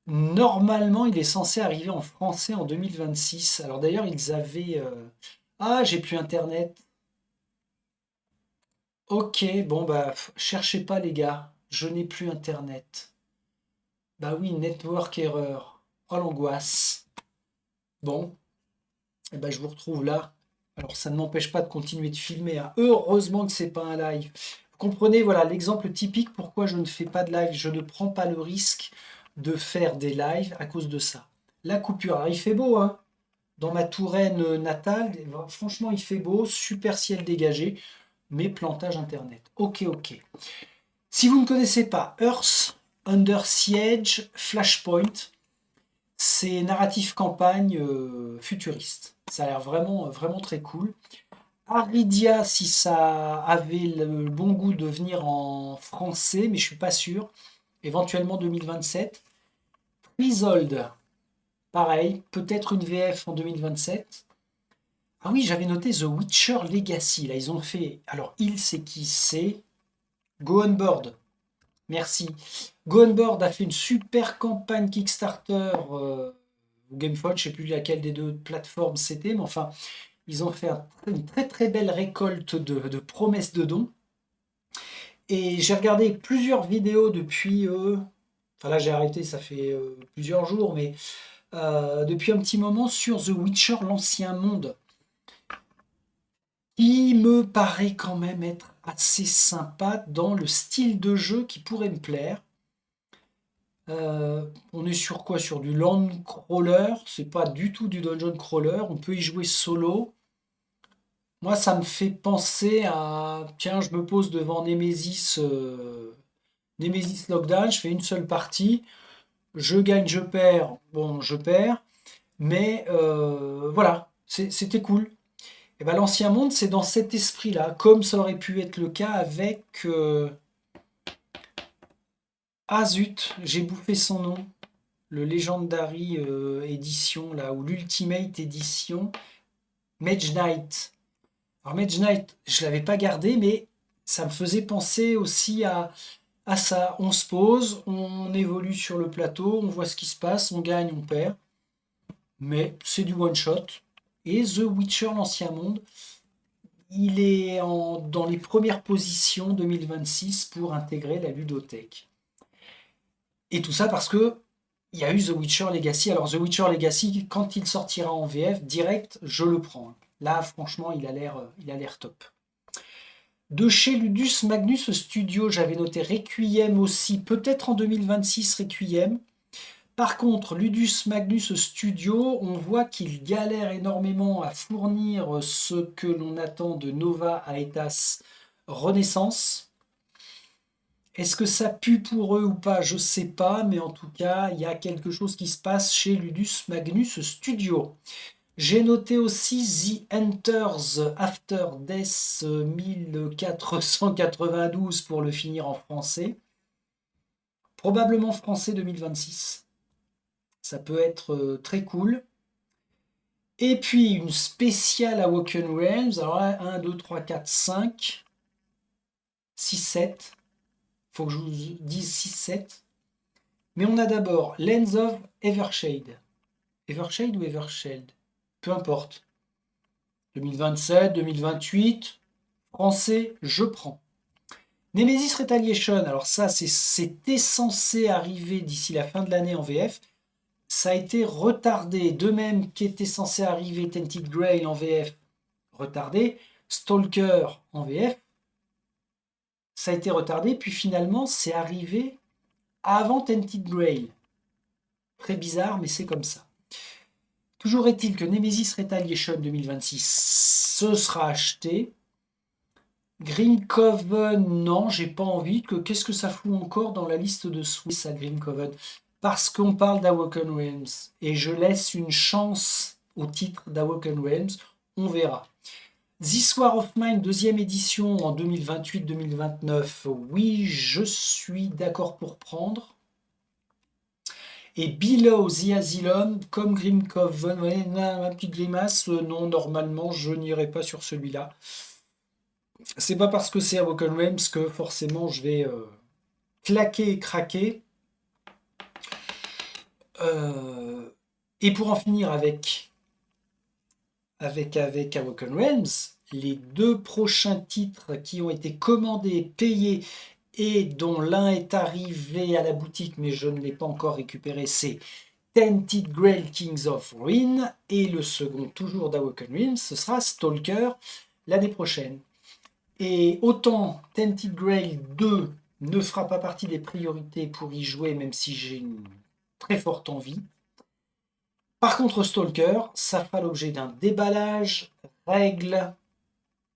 Normalement, il est censé arriver en français en 2026. Alors d'ailleurs, ils avaient. Ah, j'ai plus Internet. Ok, bon bah, cherchez pas les gars. Je n'ai plus Internet. Bah oui, network error. Oh l'angoisse. Bon, eh ben, je vous retrouve là. Alors ça ne m'empêche pas de continuer de filmer, hein. Heureusement que c'est pas un live. Vous comprenez, voilà l'exemple typique pourquoi je ne fais pas de live. Je ne prends pas le risque de faire des lives à cause de ça. La coupure, alors il fait beau, hein. Dans ma Touraine natale, franchement il fait beau, super ciel dégagé, mais plantage internet. Ok, ok. Si vous ne connaissez pas Earth Under Siege Flashpoint, c'est narratif campagne futuriste. Ça a l'air vraiment, vraiment très cool. Aridia, si ça avait le bon goût de venir en français, mais je suis pas sûr. Éventuellement 2027. Freezold, pareil, peut-être une VF en 2027. Ah oui, j'avais noté The Witcher Legacy. Là, ils ont fait. Alors, il, c'est qui? C'est Go On Board. Merci. Go On Board a fait une super campagne Kickstarter ou GameFound, je ne sais plus laquelle des deux plateformes c'était, mais enfin, ils ont fait une très très belle récolte de promesses de dons. Et j'ai regardé plusieurs vidéos depuis. Enfin là, j'ai arrêté, ça fait plusieurs jours, mais depuis un petit moment sur The Witcher, l'ancien monde, qui me paraît quand même être assez sympa dans le style de jeu qui pourrait me plaire. On est sur quoi? Sur du land crawler, c'est pas du tout du dungeon crawler, on peut y jouer solo. Moi, ça me fait penser à, tiens, je me pose devant Nemesis, Nemesis Lockdown, je fais une seule partie, je gagne, je perds, bon, je perds, mais voilà, c'était cool. Et ben, l'ancien monde, c'est dans cet esprit-là, comme ça aurait pu être le cas avec ah zut, j'ai bouffé son nom, le Legendary Edition là, ou l'Ultimate Edition, Mage Knight. Alors Mage Knight, je l'avais pas gardé, mais ça me faisait penser aussi à ça. On se pose, on évolue sur le plateau, on voit ce qui se passe, on gagne, on perd. Mais c'est du one shot. Et The Witcher, l'ancien monde, il est dans les premières positions 2026 pour intégrer la ludothèque. Et tout ça parce que il y a eu The Witcher Legacy. Alors The Witcher Legacy, quand il sortira en VF direct, je le prends. Là, franchement, il a l'air top. De chez Ludus Magnus Studio, j'avais noté Requiem aussi, peut-être en 2026 Requiem. Par contre, Ludus Magnus Studio, on voit qu'il galère énormément à fournir ce que l'on attend de Nova Aetas Renaissance. Est-ce que ça pue pour eux ou pas? Je sais pas, mais en tout cas, il y a quelque chose qui se passe chez Ludus Magnus Studio. J'ai noté aussi The Enters After Death 1492 pour le finir en français. Probablement français 2026. Ça peut être très cool. Et puis une spéciale Awoken Realms. Alors là, 1, 2, 3, 4, 5, 6, 7. Faut que je vous dise 6, 7. Mais on a d'abord Lens of Evershade. Evershade ou Evershade? Peu importe. 2027, 2028. Français, je prends. Nemesis Retaliation, alors ça, c'était censé arriver d'ici la fin de l'année en VF. Ça a été retardé, de même qu'était censé arriver Tented Grail en VF, retardé. Stalker en VF, ça a été retardé, puis finalement, c'est arrivé avant Tented Grail. Très bizarre, mais c'est comme ça. Toujours est-il que Nemesis Retaliation 2026, ce sera acheté. Green Coven, non, j'ai pas envie. Qu'est-ce que ça fout encore dans la liste de souhaits, ça, Green Coven? Parce qu'on parle d'Awoken Realms. Et je laisse une chance au titre d'Awoken Realms. On verra. This War of Mine, deuxième édition en 2028-2029. Oui, je suis d'accord pour prendre. Et Below the Asylum, comme Green Coven, ouais, ma petite grimace, non, normalement, je n'irai pas sur celui-là. C'est pas parce que c'est Awoken Realms que forcément je vais claquer et craquer. Et pour en finir avec Awoken Realms, les deux prochains titres qui ont été commandés, payés et dont l'un est arrivé à la boutique mais je ne l'ai pas encore récupéré, c'est Tented Grail Kings of Ruin et le second toujours d'Awoken Realms, ce sera Stalker l'année prochaine. Et autant Tented Grail 2 ne fera pas partie des priorités pour y jouer, même si j'ai une très forte envie. Par contre, Stalker, ça fera l'objet d'un déballage, règles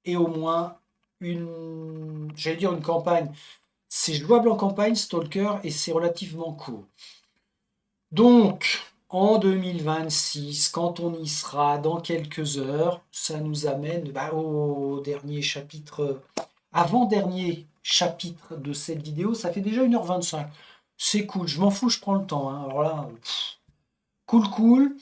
et au moins j'allais dire une campagne. C'est jouable en campagne, Stalker, et c'est relativement court. Donc, en 2026, quand on y sera dans quelques heures, ça nous amène au dernier chapitre, avant-dernier chapitre de cette vidéo. Ça fait déjà 1h25. C'est cool, je m'en fous, je prends le temps, hein. Alors là, cool, cool.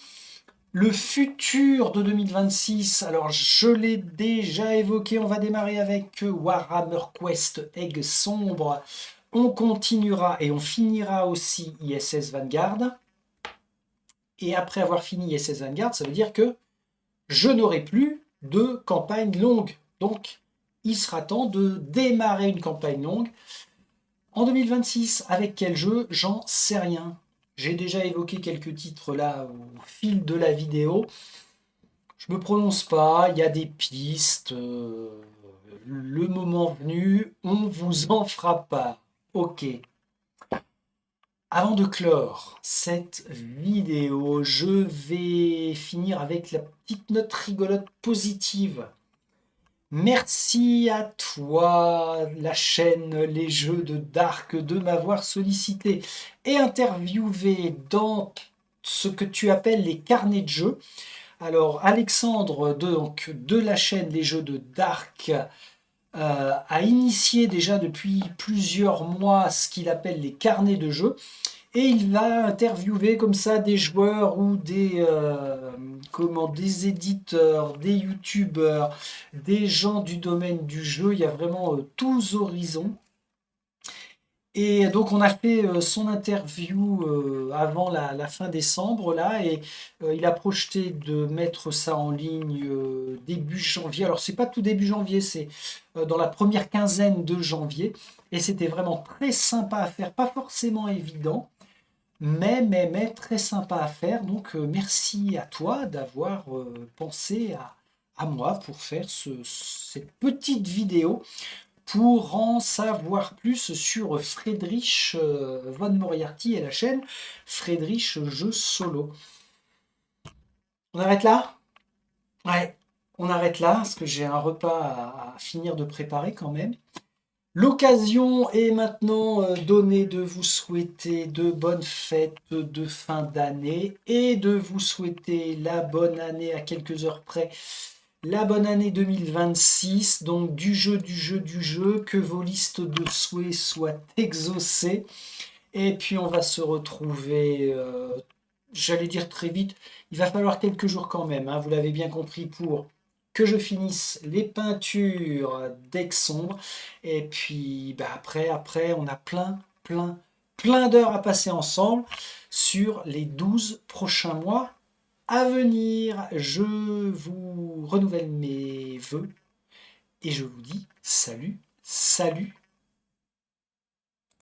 Le futur de 2026, alors je l'ai déjà évoqué, on va démarrer avec Warhammer Quest Egg Sombre. On continuera et on finira aussi ISS Vanguard. Et après avoir fini ISS Vanguard, ça veut dire que je n'aurai plus de campagne longue. Donc, il sera temps de démarrer une campagne longue. En 2026, avec quel jeu? J'en sais rien. J'ai déjà évoqué quelques titres là au fil de la vidéo. Je me prononce pas, il y a des pistes. Le moment venu, on vous en fera part. Ok. Avant de clore cette vidéo, je vais finir avec la petite note rigolote positive. Merci à toi, la chaîne Les Jeux de Dark, de m'avoir sollicité et interviewé dans ce que tu appelles les carnets de jeux. Alors, Alexandre, donc, de la chaîne Les Jeux de Dark, a initié déjà depuis plusieurs mois ce qu'il appelle les carnets de jeux. Et il va interviewer comme ça des joueurs ou des éditeurs, des youtubeurs, des gens du domaine du jeu. Il y a vraiment tous horizons. Et donc on a fait son interview avant la fin décembre là et il a projeté de mettre ça en ligne début janvier. Alors c'est pas tout début janvier, c'est dans la première quinzaine de janvier et c'était vraiment très sympa à faire, pas forcément évident, mais très sympa à faire. Donc merci à toi d'avoir pensé à moi pour faire cette petite vidéo pour en savoir plus sur Friedrich von Moriarty et la chaîne Friedrich Jeux Solo. On arrête là? Ouais, on arrête là parce que j'ai un repas à finir de préparer quand même. L'occasion est maintenant donnée de vous souhaiter de bonnes fêtes de fin d'année et de vous souhaiter la bonne année à quelques heures près. La bonne année 2026, donc du jeu, que vos listes de souhaits soient exaucées. Et puis on va se retrouver, j'allais dire très vite, il va falloir quelques jours quand même, hein, vous l'avez bien compris, pour que je finisse les peintures d'Aix-Sombre. Et puis après, on a plein d'heures à passer ensemble sur les 12 prochains mois à venir. Je vous renouvelle mes vœux et je vous dis salut, salut.